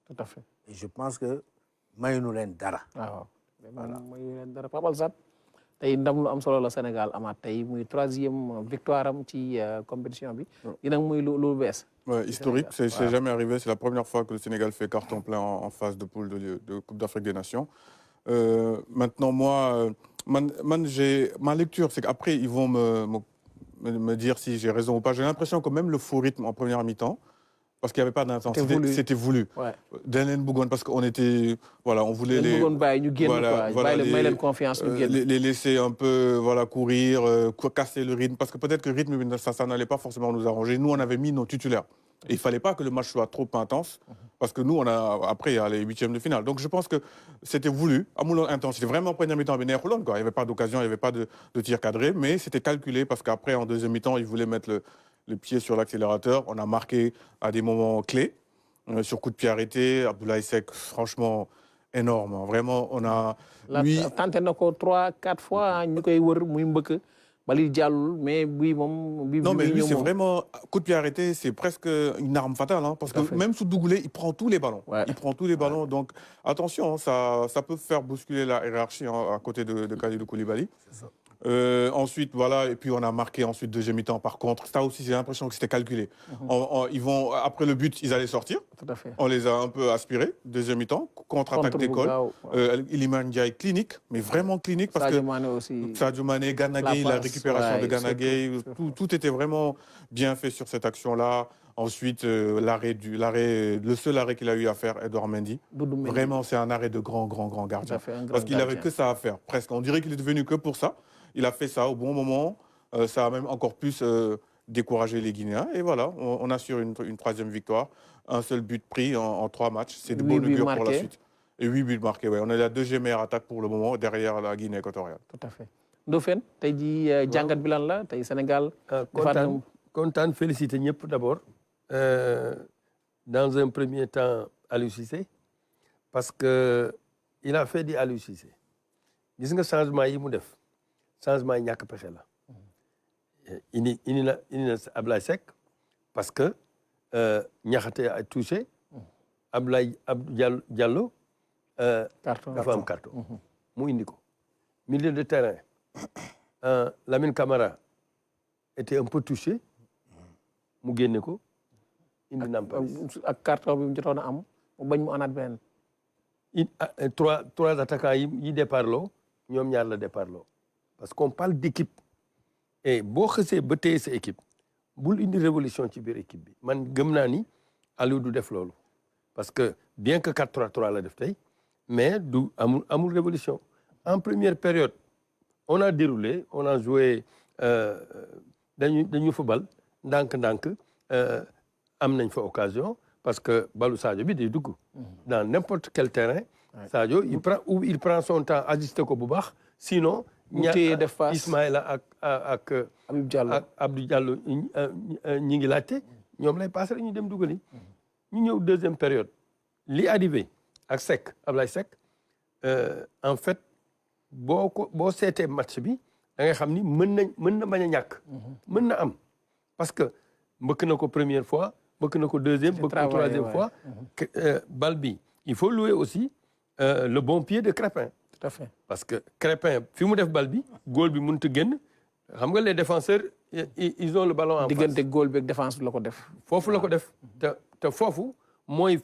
tout à fait. Et je pense que mayuñu leen dara. waaw mayuñu leen dara Pape Alsane tey ndam lu am solo la Sénégal amaat tey muy 3e victoire am ci compétition bi. yi nag muy lu bees. Ouais, historique, c'est jamais arrivé. C'est la première fois que le Sénégal fait carton plein en phase de poule de Coupe d'Afrique des Nations. Maintenant, moi, ma lecture, c'est qu'après, ils vont me dire si j'ai raison ou pas. J'ai l'impression que même le faux rythme en première mi-temps, parce qu'il n'y avait pas d'intensité, c'était voulu. Dalen Bougon, parce qu'on était, voilà, on voulait les laisser un peu, voilà, courir, casser le rythme, parce que peut-être que le rythme, ça n'allait pas forcément nous arranger. Nous, on avait mis nos titulaires. Et il ne fallait pas que le match soit trop intense, parce que nous, après, il y a les 8e de finale. Donc je pense que c'était voulu, à mon intensité. Vraiment, en première mi-temps, il n'y avait pas d'occasion, il n'y avait pas de tir cadré, mais c'était calculé, parce qu'après, en deuxième mi-temps, ils voulaient mettre le pied sur l'accélérateur. On a marqué à des moments clés, sur coup de pied arrêté. Abdoulaye Seck, franchement, énorme. Hein. Vraiment, on a... Lui... Tenté 3-4 fois, nous avons mais oui, non, mais lui, c'est vraiment... Coup de pied arrêté, c'est presque une arme fatale. Hein, parce que même sous Dougoulé, il prend tous les ballons. Ouais. Il prend tous les ballons. Donc, attention, ça peut faire bousculer la hiérarchie à côté de Kalidou Koulibaly. C'est ça. Ensuite, voilà, et puis on a marqué ensuite deuxième mi-temps. Par contre, ça aussi, j'ai l'impression que c'était calculé. Ils vont, après le but, ils allaient sortir. Tout à fait. On les a un peu aspirés, deuxième mi-temps, contre-attaque d'école. Iliman Ndiaye clinique, mais vraiment clinique. Parce Sadio Mané aussi. Sadio Mané, Gana Gueye, la récupération de Gana Gueye, tout était vraiment bien fait sur cette action-là. Ensuite, le seul arrêt qu'il a eu à faire, Edouard Mendy. Vraiment, c'est un arrêt de grand gardien. Parce qu'il n'avait que ça à faire, presque. On dirait qu'il est devenu que pour ça. Il a fait ça au bon moment. Ça a même encore plus découragé les Guinéens. Et voilà, on assure une 3e victoire. Un seul but pris en 3 matchs. C'est de bon augure pour la suite. Et 8 buts marqués, ouais. On est la 2e meilleure attaque pour le moment, derrière la Guinée équatoriale. Tout à fait. Ndofène, tey jii jàngat bi lan la tey Sénégal. Content féliciter ñëpp d'abord. Dans un premier temps, Aliou Cissé, parce que il a fait di Aliou Cissé. Gis nga changement yi mu def. Changement yi ñàkk pexe la. Indi na Ablaye Seck parce que Niakhaté a touché. Abdou Diallo dafa am carton. Mu indi ko. Milieu de terrain. Lamine Camara était un peu touché. Mu génne ko. Indi Nampalys. Ak carton bi mu jotoon a am mu bañ mu anaat benn. Trois attaquants yi départ loo ñoom ñaar la départ loo. Parce qu'on parle d'équipe. Et boo xësee ba téye sa équipe bul indi révolution ci biir équipe bi man gëm naa ni Aliou du def loolu parce que bien que 4-3-3 la def tey mais du amul révolution en première période on a déroulé on a joué dañu football ndànk am nañ fa occasion parce que balu Sadio bi day dugg dans n'importe quel terrain Sadio il prend son temps ajusté ko bu baax sinon Ismaïla ak Abdou Diallo ñi ngi laajte ñoom lay passé rek ñu dem dugali ñu ñëw deuxième période li arrivé ak Seck Ablaye Seck en fait boo seetee match bi da nga xam ni mën na bañ a ñàkk mën na am parce que mbëkk na ko première fois mbëkk na ko deuxième mbëkk ko troisième fois bal bi il faut louer aussi le bon pied de Crépin. Tout à fait. Parce que Crépin, fi mu def bal bi goal bi mënut a génn xam nga les défenseurs ils ont le ballon en face. diggante goal bi ak défense bi la ko def. foofu la ko def te foofu mooy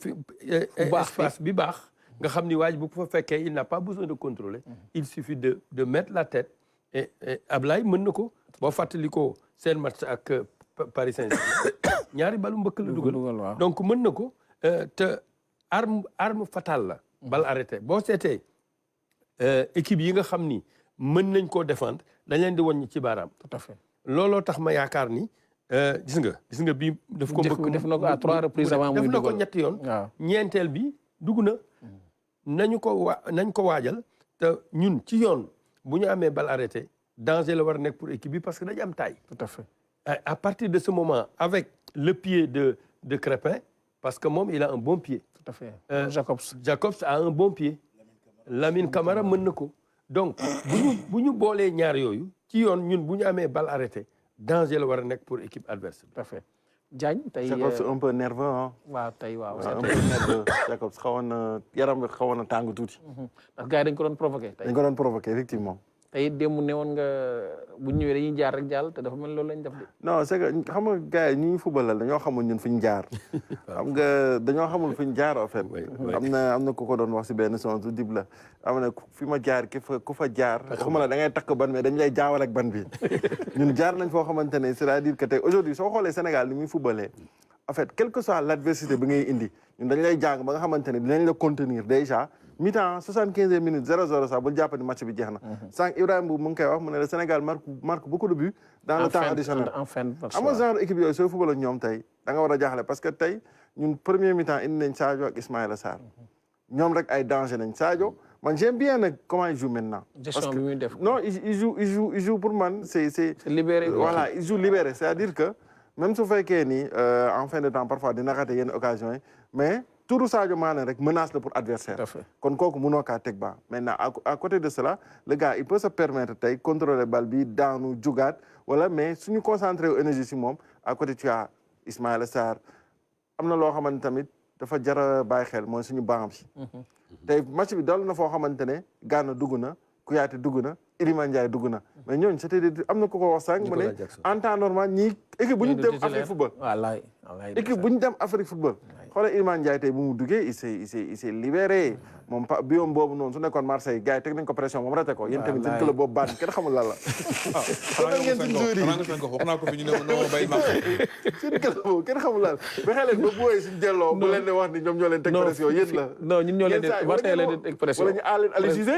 espace bi baax nga xam ni waaj bu ko fa fekkee il n'a pas besoin de contrôler. Il suffit de mettre la tête et Ablaye mën na ko boo fàttali ko seen match ak Paris Saint-Germain ñaari balu mbëkk la dugal donc mën na ko te arme fatale la. bal arrêté boo seetee. Équipe yi nga xam ni mën nañ koo défendre dañ leen di wàññi ci baaraam. Tout à fait. looloo tax ma yaakaar ni gis nga bii. daf ko mbëkk def na ko à 3 reprises avant muy def na ko ñetti yoon. ñeenteel bi dugg na. nañ ko waajal te ñun ci yoon bu ñu amee bal arrêté danger la war a nekk pour équipe bi parce que dañu am taille. Tout à fait. À partir de ce moment avec le pied de Crépin parce que moom il a un bon pied. Tout à fait. Jacobs a un bon pied. Lamine Camara mën na ko donc bu ñu boolee ñaar yooyu ci yoon ñun bu ñu amee balle arrêtée danger la war a nekk pour équipe adverse. Tout à fait Diagne tey Jacobs un peu nerveux ah. waaw tey waaw. un peu nerveux Jacobs xawoon na yaram bi xawoon na tàng tuuti. ndax gars yi dañ ko doon provoqué tey. dañ ko doon provoqué effectivement. tey démb ne woon nga bu ñëwee dañuy jaar rek jàll te dafa mel loolu lañ def de. non c'est que xam nga gars yi ñuy footballal dañoo xamul ñun fi ñu jaar. xam nga dañoo xamul fi ñu jaar en fait. am na ku ko doon wax si benn son su dib la am na fi ma jaar ku fa jaar. xuma la da ngay takk ban mais dañ lay jaawal ak ban bi. ñun jaar nañ foo xamante ne c'est-à-dire que tey aujourd'hui soo xoolee Sénégal ni muy footballee en fait quelle que soit l'adversité bi ngay indi ñun dañ lay jàng ba nga xamante ne dinañ la contenir déjà. mi-temps 75 minutes 0-0 sax bul jàpp ni match bi jeex na. sànq Ibrahima Mbow mu ngi koy wax mu ne le Sénégal marque beaucoup de buts. dans le temps additionnel am nga genre équipe yooyu sooy football ak ñoom tey da nga war a jaaxle parce que tey ñun premier mi-temps indi nañ Sadio ak Ismaïla Sarr ñoom rek ay danger nañ Sadio man j'aime bien nag comment il joue maintenant. gestion bi muy def non il joue pour man c'est libéré. voilà il joue libéré c'est-à-dire que même su fekkee ni en fin de temps parfois dina rater yenn occasions yi mais. Tourou Sadio Mané rek menace la pour adversaire kon kooku mënoo kaa teg ba maintenant à côté de cela le gars il peut se permettre tey contrôler bal bi daanu jugaat wala mais suñu concentré wu énergie si moom à côté tu as Ismaïla Sarr am na loo xamante tamit dafa jar a bàyyi xel mooy suñu banc bi tey match bi dal na foo xamante ne Gana dugg na Kouyaté dugg na Iliman Ndiaye dugg na mais ñooñu c'était am na ku ko wax sànq mu ne en temps normal ñii équipe bu ñu dem Afrique football équipe bu ñu dem Afrique football xoolal Iliman Ndiaye tey bu mu duggee il s'est libéré moom biom boobu noonu su nekkoon Marseille gars yi teg nañ ko pression moom raté ko yéen tamit seen club boobu baan kenn xamul lan la wax naa ko fi ñu ne bay Marseille seen club boobu kenn xamul lan fexe leen ba booyee suñu delloo bu leen di wax ni ñoom ñoo leen teg pression yéen la non ñun ñoo leen di Marseille leen di teg pression wala ñu aal leen Aliou Cissé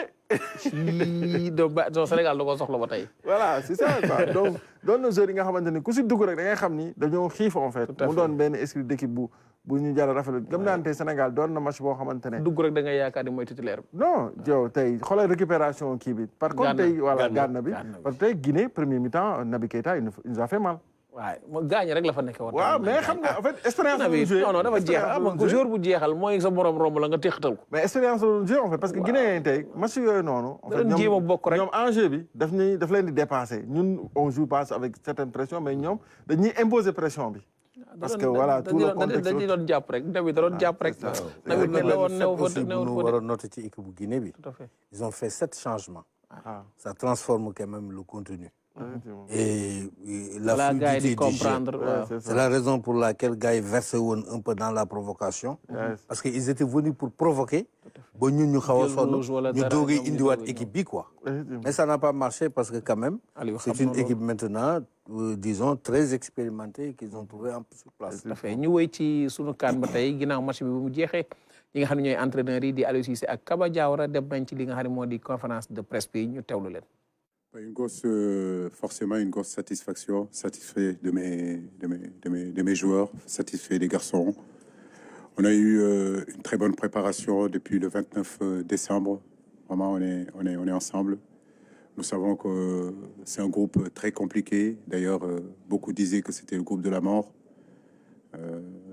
do Sénégal da ko soxla ba tey voilà c'est ça quoi donc doon na joueurs yi nga xamante ni ku si dugg rek da ngay xam ni dañoo xiif en fait mu doon benn esprit d'équipe bu ñu jar a rafetlu gëm naa ne tey Sénégal doon na match boo xamante ne dugg rek da ngay yaakaar ni mooy titulaire non yow tey xoolal récupération kii bi par contre tey voilà Gana bi parce que tey Guinée premier mi-temps Naby Keita il nous a fait mal waaye gaañ rek la fa nekk woon. waaw mais xam nga en fait expérience la joué non non dafa jeexal am nga joueur bu jeexal mooy sa morom romb la nga teqatal ko. mais expérience la joué en fait parce que Guinée tey match yooyu noonu. en fait jéem a bokk rek ñoom enjeu bi daf leen di dépasser ñun on joue pas avec certaine pression mais ñoom dañuy imposer pression bi. parce que voilà tout le contexte dañuy doon jàpp rek Naby da doon jàpp rek. Naby ne la woon new aussi bu ñu war a noter ci équipe bu Guinée bi. ils ont fait 7 changements. ça transforme quand même le contenu. Et la fluidité du jeu. C'est la raison pour laquelle gars yi versé woon un peu dans la provocation. Parce que ils étaient venus pour provoquer. ba ñun ñu xaw a sonn ñu doogay indiwaat équipe bi quoi. Mais ça n'a pas marché parce que quand même. c'est une équipe maintenant disons très expérimentée qu'ils ont trouvé un peu sur place. ñu wéy ci sunu kaan ba tey ginnaaw match bi bu mu jeexee ñi nga xam ne ñooy entraîneurs yi di Aliou Cissé ak Kaba Diawara dem nañ ci li nga xam ne moo di conférence de presse bi ñu teewlu leen. Forcément une grosse satisfaction, satisfait de mes joueurs, satisfait des garçons. On a eu une très bonne préparation depuis le 29 décembre. Vraiment, on est ensemble. Nous savons que c'est un groupe très compliqué. D'ailleurs, beaucoup disaient que c'était le groupe de la mort.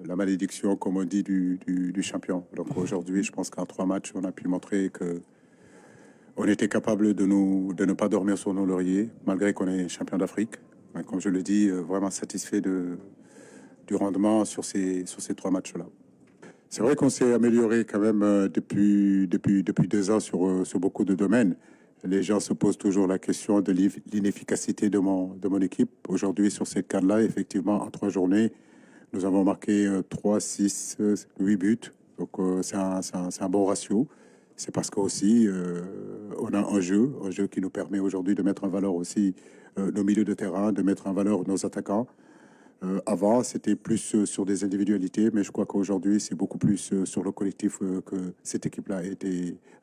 La malédiction, comme on dit, du champion. Donc aujourd'hui, je pense qu'en 3 matchs, on a pu montrer que on était capable de ne pas dormir sur nos lauriers, malgré qu'on est champion d'Afrique. Mais comme je le dis, vraiment satisfait du rendement sur ces 3 matchs-là. C'est vrai qu'on s'est amélioré quand même depuis 2 ans sur beaucoup de domaines. Les gens se posent toujours la question de l'inefficacité de mon équipe. Aujourd'hui, sur cette CAN-là, effectivement, en 3 journées, nous avons marqué 3, 6, 8 buts. Donc c'est un bon ratio. C'est parce qu'aussi, on a un jeu qui nous permet aujourd'hui de mettre en valeur aussi nos milieux de terrain, de mettre en valeur nos attaquants. Avant, c'était plus sur des individualités, mais je crois qu'aujourd'hui, c'est beaucoup plus sur le collectif que cette équipe-là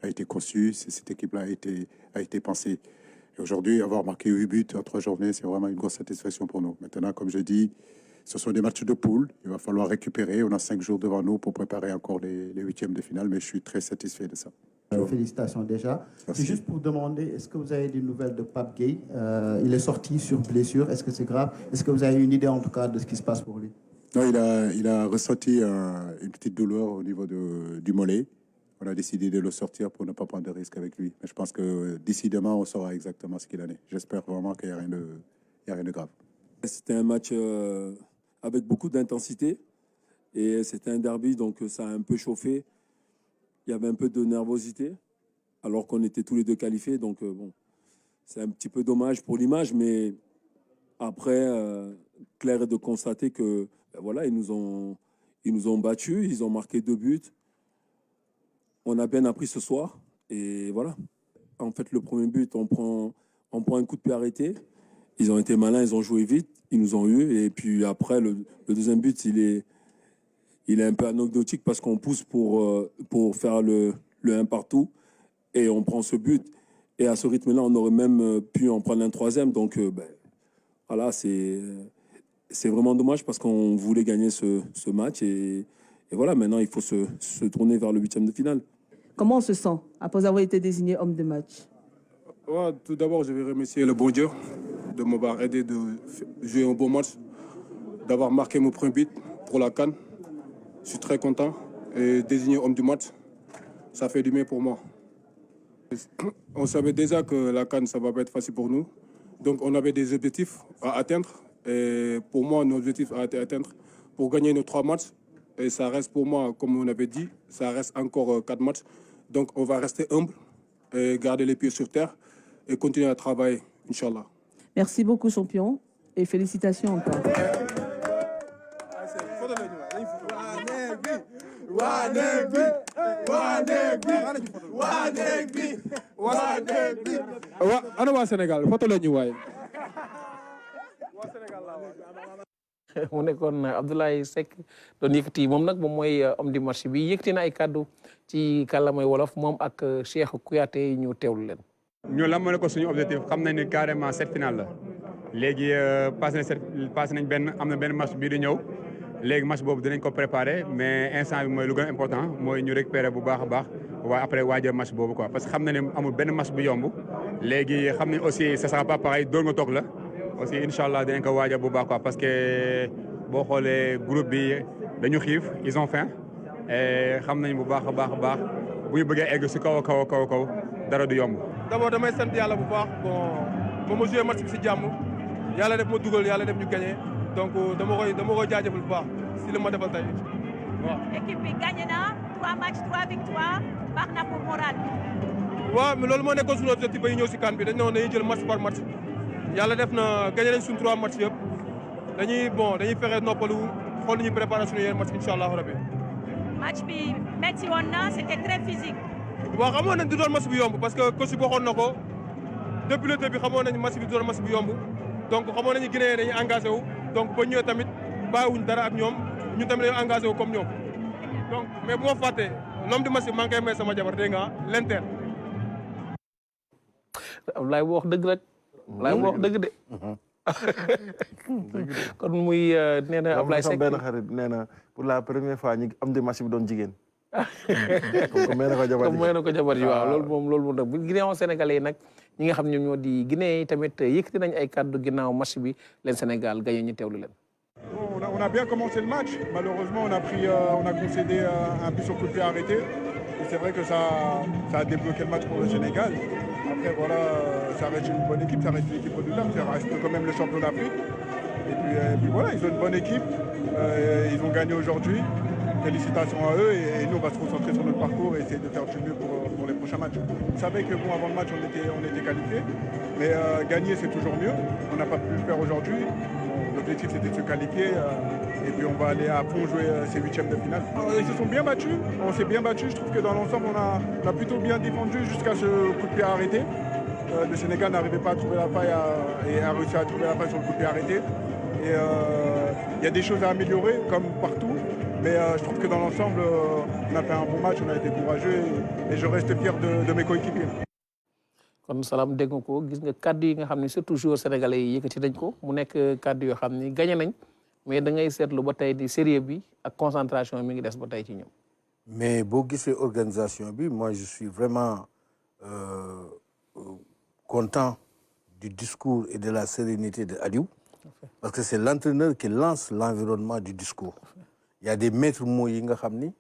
a été conçue, cette équipe-là a été pensée. Et aujourd'hui, avoir marqué 8 buts en 3 journées, c'est vraiment une grosse satisfaction pour nous. Maintenant, comme je dis, ce sont des matchs de poule. Il va falloir récupérer. On a 5 jours devant nous pour préparer encore les 8e de finale, mais je suis très satisfait de ça. Félicitations déjà. Merci. C'est juste pour demander, est-ce que vous avez des nouvelles de Pape Gueye? Il est sorti sur blessure. Est-ce que c'est grave? Est-ce que vous avez une idée en tout cas de ce qui se passe pour lui? Non, il a ressenti une petite douleur au niveau du mollet. On a décidé de le sortir pour ne pas prendre de risques avec lui. Mais je pense que d'ici demain, on saura exactement ce qu'il en est. J'espère vraiment qu'il n'y a rien de grave. C'était un match avec beaucoup d'intensité. Et c'était un derby, donc ça a un peu chauffé. Il y avait un peu de nervosité, alors qu'on était tous les deux qualifiés. Donc bon, c'est un petit peu dommage pour l'image, mais après, clair est de constater que ben voilà, ils nous ont battus, ils ont marqué 2 buts. On a bien appris ce soir, et voilà. En fait, le premier but, on prend un coup de pied arrêté. Ils ont été malins, ils ont joué vite, ils nous ont eu. Et puis après, le deuxième but, il est un peu anecdotique parce qu'on pousse pour faire le 1 partout. Et on prend ce but. Et à ce rythme-là, on aurait même pu en prendre un 3e. Donc, voilà, c'est vraiment dommage parce qu'on voulait gagner ce match. Et voilà, maintenant, il faut se tourner vers le 8e de finale. Comment on se sent après avoir été désigné homme de match? Ouais, tout d'abord, je vais remercier le bon Dieu de m'avoir aidé de jouer un bon match, d'avoir marqué mon premier but pour la CAN. Je suis très content. Et désigné homme du match, ça fait du bien pour moi. On savait déjà que la CAN, ça ne va pas être facile pour nous. Donc, on avait des objectifs à atteindre. Et pour moi, nos objectifs à atteindre pour gagner nos 3 matchs. Et ça reste pour moi, comme on avait dit, ça reste encore 4 matchs. Donc, on va rester humble et garder les pieds sur terre et continuer à travailler, Inch'Allah. Merci beaucoup, champion, et félicitations encore. Ana waa Sénégal photo la ñu waay. mu nekkoon Abdoulaye Seck doon yëkkati moom nag moom mooy homme du match bi yëkkati na ay kàddu ci kàllaamay wolof moom ak Cheikh Kouyaté ñu teewlu leen. ñu lan moo nekkoon suñu objectif xam nañ ni carrément cette finale la léegi passé nañ benn am na benn match bii di ñëw léegi match boobu dinañ ko préparer mais instant bi mooy lu gën a important mooy ñu récupérer bu baax a baax waaye après waajal match boobu quoi parce que xam na ne amul benn match bu yomb léegi xam nañ aussi ça sera pas pareil doon nga toog la aussi incha allah dinañ ko waajal bu baax quoi parce que boo xoolee groupe bi dañu xiif ils ont faim et xam nañ bu baax a baax a baax bu ñu bëggee egg si kaw a kaw a kaw a kaw dara du yomb. d'abord damay sant yàlla bu baax bon ba ma joué match bi si jàmm yàlla def ma dugal yàlla def ñu gagné donc dama koy jaajëfal bu baax si li ma defal tey waaw. équipe bi gagné na 3 matchs 3 victoires baax na pour moral bi. waaw mais loolu moo nekkoon suñu objectif ba ñu ñëw si CAN bi dañu ne woon dañuy jël match par match yàlla def na gagné nañ suñu 3 matchs yëpp dañuy fexe noppalu xool nañu préparé suñu yeneen match incha allahu rabi. match bi metti woon na c'était très physique. waaw xamoon nañ du doon match bu yomb parce que coach bi waxoon na ko depuis le début xamoon nañ match bi du doon match bu yomb donc xamoon nañu Guinée dañuy engagé wu donc ba ñëwee tamit bàyyiwuñ dara ak ñoom ñun tamit dañoo engagé wu comme ñoom donc mais bu ma fàttee l'homme du match bi maa ngi koy may sama jabar dégg nga l'Inter. Ablaye wax dëgg rek. Ablaye wax dëgg de. kon muy nee na Ablaye Seck benn xarit nee na pour la première fois ñi am di match bi doon jigéen. comme may na ko jabar ji may na ko jabar ji waaw loolu moom nag bu ginnaaw sénégalais yi nag ñi nga xam ne ñoom ñoo di Guinée yi tamit yëkkati nañ ay kàddu ginnaaw match bi leen Sénégal gagné ñu teewlu leen. On a bien commencé le match. Malheureusement, on a concédé un but sur coup de pied arrêté. Et c'est vrai que ça a débloqué le match pour le Sénégal. Après, voilà, ça reste une bonne équipe, ça reste une équipe redoutable, ça reste quand même le champion d'Afrique. Et puis voilà, ils ont une bonne équipe. Ils ont gagné aujourd'hui. Félicitations à eux et nous on va se concentrer sur notre parcours et essayer de faire du mieux pour les prochains matchs. Vous savez que bon, avant le match on était qualifiés, mais gagner c'est toujours mieux. On n'a pas pu le faire aujourd'hui. L'objectif c'était de se qualifier et puis on va aller à fond jouer ces 8e de finale. Ils se sont bien battus, on s'est bien battus. Je trouve que dans l'ensemble on a plutôt bien défendu jusqu'à ce coup de pied arrêté. Le Sénégal n'arrivait pas à trouver la faille et a réussi à trouver la faille sur le coup de pied arrêté. Et il y a des choses à améliorer comme partout. Mais je trouve que dans l'ensemble, on a fait un bon match, on a été courageux et je reste fier de mes coéquipiers. kon Salam dégg nga ko gis nga kàddu yi nga xam ne surtout joueurs sénégalais yi yëkkati nañ ko mu nekk kàddu yoo xam ni gagné nañ mais da ngay seetlu ba tey di sérieux bi ak concentration mi ngi des ba tey ci ñoom. mais boo gisee organisation bi moi je suis vraiment content du discours et de la sérénité de Aliou parce que c'est l'entraîneur qui lance l'environnement du discours. Il y a des maîtres mots yi nga xam ni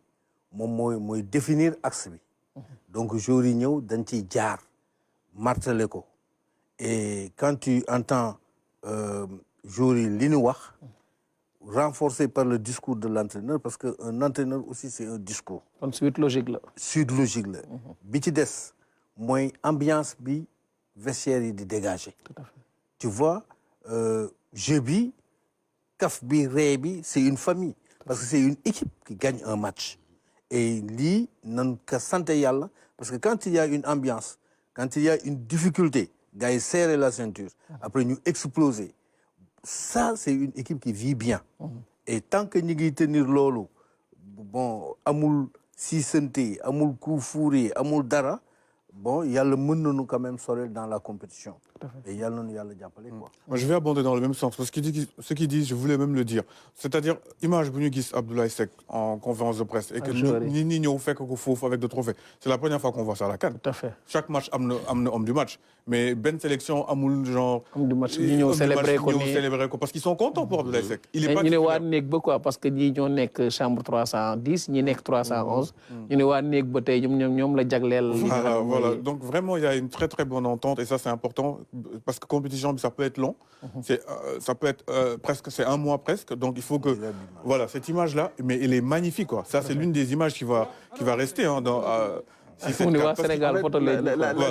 moom mooy définir axe bi donc joueurs yi ñëw dañ ciy jaar martelé ko et quand tu entends joueurs yi li ñu wax renforcé par le discours de l'entraîneur, parce qu'un entraîneur aussi, c'est un discours. Une suite logique là. Suite logique là. Bi ci des mooy ambiance bi vestiaire yi di dégager. Tout à fait. Tu vois, jeu bi, kaf bi, ree bi, c'est une famille. Parce que c'est une équipe qui gagne un match. Et lii nan ka sant Yàlla, parce que quand il y a une ambiance, quand il y a une difficulté, gars yi serrer la ceinture, après ñu exploser. Ça, c'est une équipe qui vit bien. Et tant que ñu ngi tenir loolu, bon, amul siisante, amul coup fourré, amul dara, bon, Yàlla mën nañu quand même sortir dans la compétition. Et Yàlla nañu Yàlla jàppale quoi. Moi, je vais abonder dans le même sens. Parce que ce qu'il dit, je voulais même le dire. C'est-à-dire, image bu ñu gis Abdoulaye Seck en conférence de presse et que nit ñi ñëw fekk ko foofu avec des trophées. C'est la première fois qu'on voit ça à la CAN. Tout à fait. Chaque match am na homme du match. Mais benn sélection amul genre. Homme du match ñi ñëw célébrer ko parce qu'ils sont contents pour Abdoulaye Seck. Il est pas. ñu ne waa néeg ba quoi parce que ñii ñoo nekk chambre 310 ñi nekk 311. ñu ne waa néeg ba tey ñoom la jagleel. Voilà. Donc vraiment, il y a une très très bonne entente et ça c'est important parce que compétition ça peut être long. Ça peut être presque, c'est un mois presque. Donc il faut que voilà cette image là, mais elle est magnifique quoi. Ça c'est l'une des images qui va rester hein, dans. La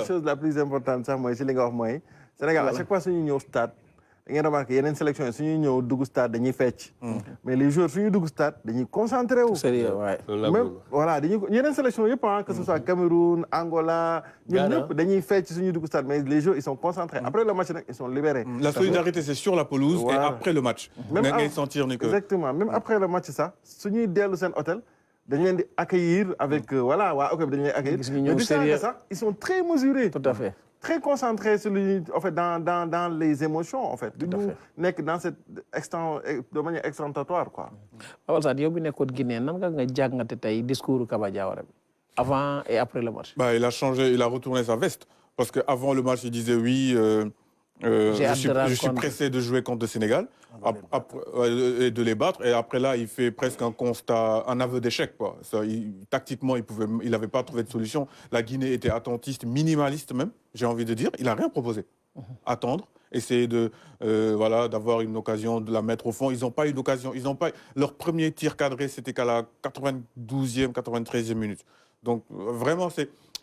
chose la plus importante sax mooy si li nga wax mooy Sénégal à chaque fois suñu ñëw stade da ngeen remarqué yeneen sélection yi suñuy ñëw dugg stade dañuy fecc. mais les joueurs suñuy dugg stade dañuy concentré wu. même voilà dañuy yeneen sélection yëpp ah que ce soit Cameroun Angola. ñun ñëpp dañuy fecc suñuy dugg stade mais les joueurs ils sont concentrés. Après le match nag ils sont libérés. La solidarité c'est sur la pelouse et après le match. même ngay sentir ni que exactement même après le match sax suñuy dellu seen hôtel. dañ leen di accueillir avec voilà waa ok dañ leen accueillir mais du temps que ça ils sont très mesurés. Tout à fait. Très concentrés sur en fait dans les émotions en fait. Tout à fait. nekk dans cette de manière extentatoire quoi. Awal Sarr yow bi nekkoon Guinée nan nga jàngate tey discours Kaba Diawara bi avant et après le match. Bah il a changé, il a retourné sa veste parce que avant le match il disait oui. Je suis pressé de jouer contre le Sénégal et de les battre. Et après là, il fait presque un constat, un aveu d'échec. Tactiquement, il n'avait pas trouvé de solution. La Guinée était attentiste, minimaliste même, j'ai envie de dire. Il n'a rien proposé. Attendre, essayer d'avoir une occasion de la mettre au fond. Ils n'ont pas eu d'occasion. Leur premier tir cadré, c'était qu'à la 92e, 93e minute. Donc vraiment,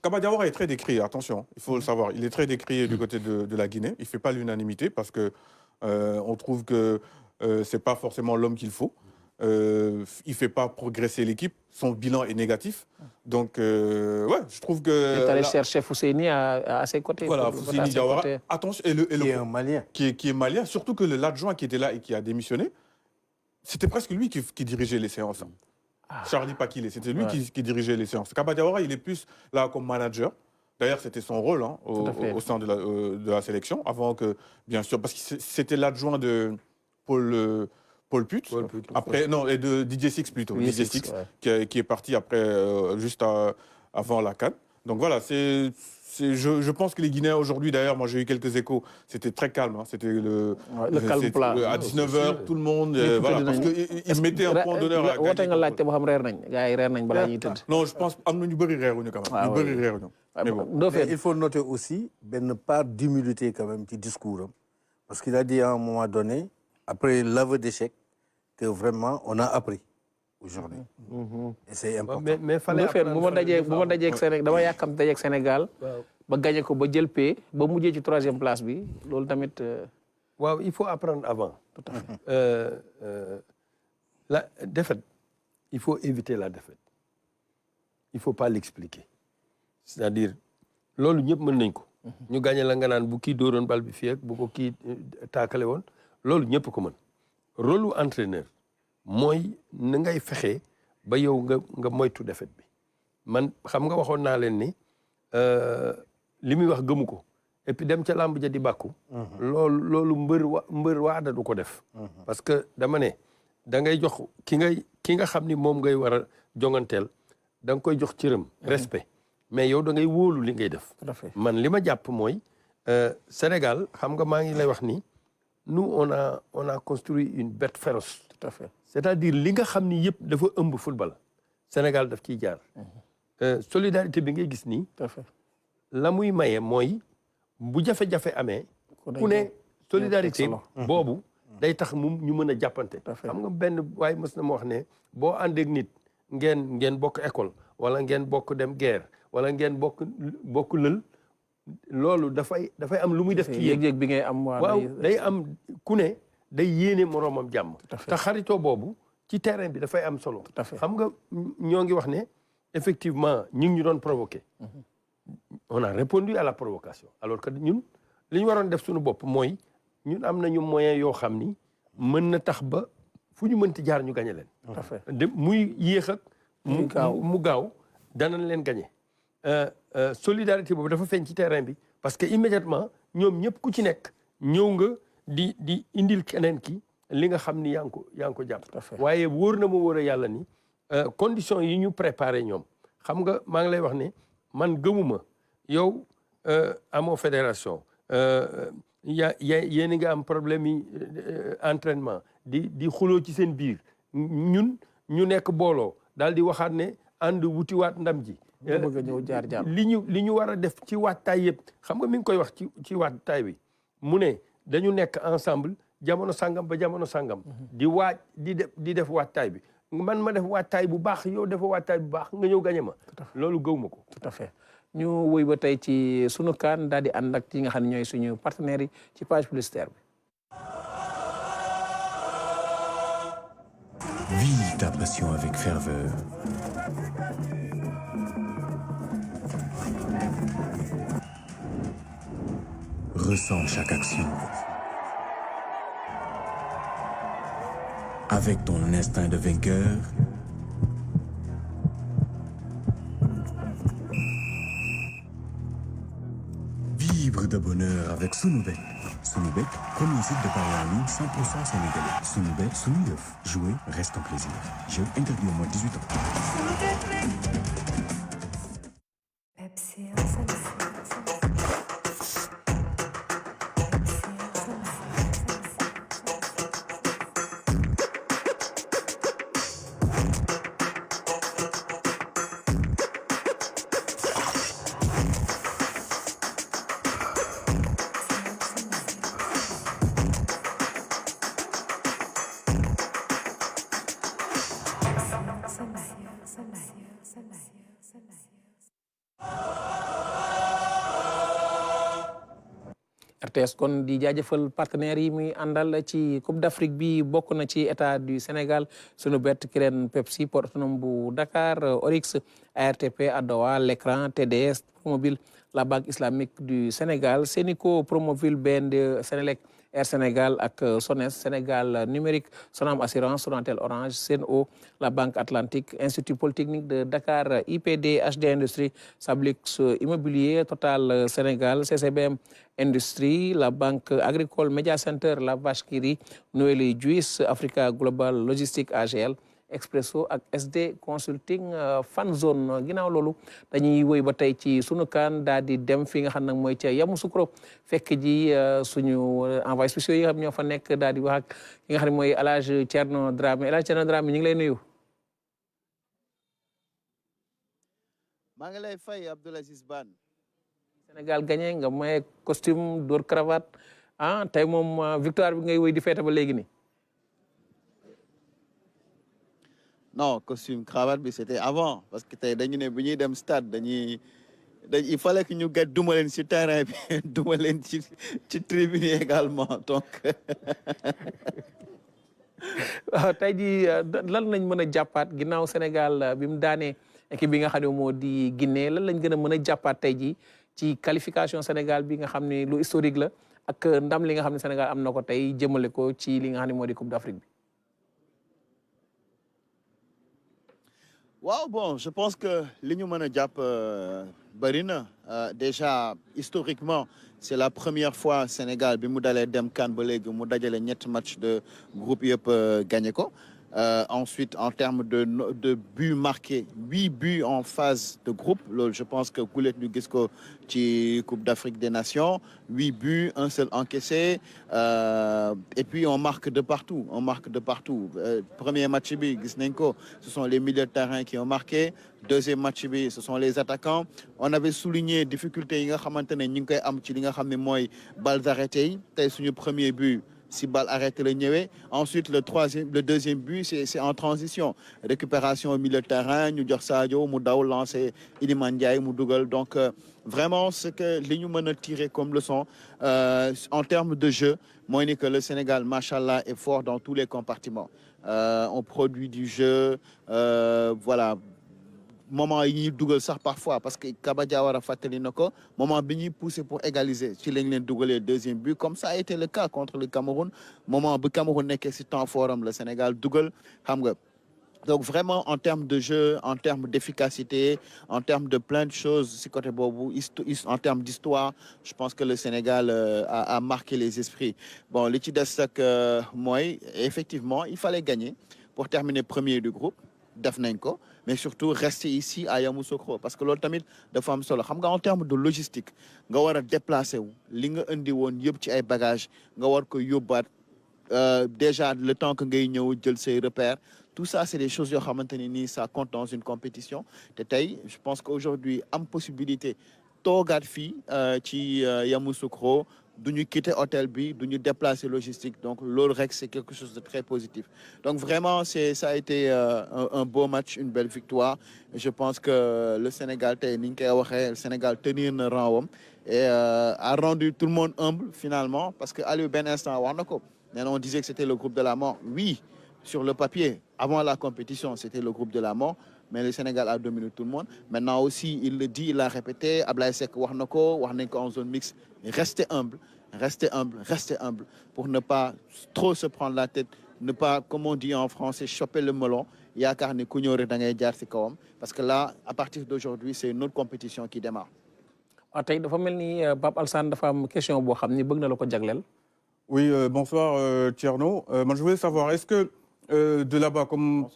Kaba Diawara est très décrié, attention, il faut le savoir. Il est très décrié du côté de la Guinée. Il ne fait pas l'unanimité parce qu'on trouve que ce n'est pas forcément l'homme qu'il faut. Il ne fait pas progresser l'équipe. Son bilan est négatif. Donc, je trouve que... Il est allé chercher Fousseini à ses côtés. Voilà, Fousseini Diawara. Attention, qui est un Malien. Qui est Malien, surtout que l'adjoint qui était là et qui a démissionné, c'était presque lui qui dirigeait les séances. Charlie Pakile, c'était lui qui dirigeait les séances. Kaba Diawara, il est plus là comme manager. D'ailleurs, c'était son rôle hein, au sein de la sélection, avant que, bien sûr, parce que c'était l'adjoint de Paul Put. Après, non, et de Didier Six plutôt. Didier Six, qui est parti après, juste avant la CAN. Donc voilà, je pense que les Guinéens aujourd'hui, d'ailleurs, moi j'ai eu quelques échos, c'était très calme. Hein, c'était le calme plat. À 19h, tout le monde, voilà, parce qu'ils mettaient un point d'honneur à gagner. Non, je pense qu'il y a il faut noter aussi une part d'humilité quand même du discours. Parce qu'il a dit à un moment donné, après l'aveu d'échec, que vraiment on a appris aujourd'hui. Et c'est important. Mais fallait Sénégal ba gagné ko ba jël paie ba mujjé ci 3e place bi lolou tamit waaw il faut apprendre avant. Tout à fait. La défaite, il faut éviter la défaite. Il faut pas l'expliquer. C'est-à-dire lolou ñepp mën nañ ko. ñu gagné la nga naan bu kii dóoroon bal bi fii ak bu ko kii taakale woon loolu ñëpp ko mën rôle entraîneur mooy na ngay fexe ba yow nga moytu défaite bi man xam nga waxoon naa leen ni li muy wax gëmu ko et puis dem ca làmb ja di bàkku loolu mbër waada du ko def parce que dama ne da ngay jox ki nga xam ni moom ngay war a jonganteel da nga koy jox cëram respect mais yow da ngay wóolu li ngay def man li ma jàpp mooy Sénégal xam nga maa ngi lay wax ni nous on a construit une bête féroce. Tout à fait. C'est-à-dire li nga xam ni yëpp dafa ëmb football Sénégal daf ciy jaar solidarité bi ngay gis nii tout à fait. la muy maye mooy bu jafe-jafe amee ku ne solidarité boobu day tax ñu mën a jàppante xam nga benn waaye mës na ma wax ne boo àndeek nit ngeen bokk école wala ngeen bokk dem guerre wala ngeen bokk lël loolu dafay am lu muy def ci yëg-yëg bi ngay am waaw day am ku ne day yéene moroomam jàmm te xaritoo boobu ci terrain bi dafay am solo xam nga ñoo ngi wax ne effectivement ñu ngi ñu doon provoqué on a répondu à la provocation alors que ñun li ñu waroon def suñu bopp mooy ñun am nañu moyen yoo xam ni mën na tax ba fu ñu mënti jaar ñu gañe leen muy yéex ak mu gaaw danañ leen gañe solidarité boobu dafa feeñ ci terrain bi parce que immédiatement ñoom ñëpp ku ci nekk ñëw nga di indil keneen ki li nga xam ni yaa ngi ko jàpp waaye wóor na ma wóor a yàlla ni conditions yi ñu préparé ñoom xam nga maa ngi lay wax ne man gëmuma yow amoo fédération yéen nga am problème yi entraînement di xuloo ci seen biir ñun ñu nekk booloo daal di waxaat ne ànd wutiwaat ndam ji bëgg a ñëw jaar li ñu war a def ci waajtaay yëpp xam nga mi ngi koy wax ci waajtaay bi mu ne dañu nekk ensemble jamono sangam ba jamono sangam di def waajtaay bi man ma def waajtaay bu baax yow dafa waajtaay bu baax nga ñëw gañe ma loolu gëw ma ko tout à fait ñu wëy ba tey ci sunu kaan daal di ànd ak yi nga xam ne ñooy suñu partenaires yi ci page publicitaire bi. Vis ta passion avec ferveur. Ressens chaque action. Avec ton instinct de vainqueur, vibre de bonheur avec Sunubet. Sunubet, premier site de paris en ligne 100% sénégalais. Sunubet, Sunuyef. Jouer reste un plaisir. Jeu interdit au moins 18 ans. RTS kon di jaajëfal partenaires yi muy àndal ci Coupe d'Afrique bi bokk na ci état du Sénégal Sunubet Kirène Pepsi Port autonome bu Dakar Orix ARTP Adowa L'Écran TDS Promobile la Banque islamique du Sénégal Sénico Promoville BND Sénélec Air Sénégal ak SONES Sénégal numérique Sonam Assurance Sonatel Orange Sen'Eau la Banque Atlantique Institut Polytechnique de Dakar IPD HD Industrie Sablix Immobilier Total Sénégal CCBM Industrie la Banque Agricole Media Center la Vache qui rit Noélie Juice Africa Global Logistique AGL Expresso ak SD Consulting Fan Zone ginnaaw loolu dañuy woy ba tey ci sunu kaan daal di dem fi nga xam nag mooy ca Yamoussoukro fekk ji suñu envoyé spéciaux yi nga xam ñoo fa nekk daal di wax ak ki nga xam ne mooy El Hadj Thierno Dramé El Hadj Thierno Dramé ñu ngi lay nuyu. maa ngi lay fay Abdoul Aziz Ban. Sénégal gagné nga may costume dóor cravate tey moom victoire bi ngay woy di feete ba léegi nii. Non, costume cravate bi c'était avant parce que tey dañu ne bu ñuy dem stade il fallait que ñu duma leen ci terrain bi duma leen ci tribune également donc. waaw tey jii lan lañ mën a jàppaat ginnaaw Sénégal bi mu daanee équipe bi nga xam ne moo di Guinée lan lañ gën a mën a jàppaat tey jii ci qualification Sénégal bi nga xam ne lu historique la ak ndam li nga xam ne Sénégal am na ko tey jëmale ko ci li nga xam ne moo di Coupe d'Afrique bi. Waaw bon je pense que li ñu mën a jàpp bëri na déjà historiquement c'est la première fois Sénégal bi mu dalee dem CAN ba léegi mu dajale ñetti match de groupe yëpp gagné ko ensuite en termes de buts marqués 8 buts en phase de groupe loolu je pense que gulet ñu gis ko ci Coupe d'Afrique des Nations 8 buts un seul encaissé et puis on marque de partout premier match bi gis nañ ko ce sont les milieux de terrain qui ont marqué deuxième match bi ce sont les attaquants on avait souligné difficulté yi nga xamante ne ñu ngi koy am ci li nga xam ne mooy balles arrêtées yi tey suñu premier but si balle arrêté le ñëwee. Ensuite, le deuxième but, c'est en transition. Récupération au milieu de terrain, ñu jox Sadio, mu daw lancer Iliman Ndiaye, mu dugal. Donc, vraiment, ce que li ñu mën a tirer comme leçon en termes de jeu, moi, que le Sénégal, machallah, est fort dans tous les compartiments. On produit du jeu, voilà. Moment yi ñuy dugal sax parfois parce que Kaba Diawara fàttali na ko moment bi ñuy poussé pour égaliser ci lañ leen dugalee deuxième but comme ça a été le cas contre le Cameroun moment bi Cameroun nekkee ci temps forum le Sénégal dugal xam nga. Donc vraiment en termes de jeu, en termes d'efficacité, en termes de plein de choses, c'est côté bobu, en termes d'histoire, je pense que le Sénégal a marqué les esprits. Bon, les Tidessak, moi, effectivement, il fallait gagner pour terminer premier du groupe, Dafnenko, mais surtout rester ici à Yamoussoukro parce que l'autre tamit dafa am solo xam nga en termes de logistique nga war a déplacer wu li nga indi woon yëpp ci ay bagages nga war ko yóbbaat déjà le temps que ngay ñëw jël say repères. Tout ça, c'est des choses ça compte dans une compétition. Je pense qu'aujourd'hui, am possibilité, Togat fi, ci Yamoussoukro, de quitter l'hôtel, de déplacer logistique. Donc, l'Olrex, c'est quelque chose de très positif. Donc, vraiment, ça a été un beau match, une belle victoire. Et je pense que le Sénégal, le Sénégal tenir un rang et a rendu tout le monde humble, finalement, parce qu'à l'heure ben instant, on disait que c'était le groupe de la mort. Oui, sur le papier, avant la compétition, c'était le groupe de la mort, mais le Sénégal a dominé tout le monde. Maintenant aussi, il le dit, il l'a répété, Ablaye Seck Warnoko, en zone mixte, restez humble, restez humble, restez humble, pour ne pas trop se prendre la tête, ne pas, comme on dit en français, choper le melon, parce que là, à partir d'aujourd'hui, c'est une autre compétition qui démarre. Oui, bonsoir Thierno. Moi, je voulais savoir, est-ce que de là-bas, comme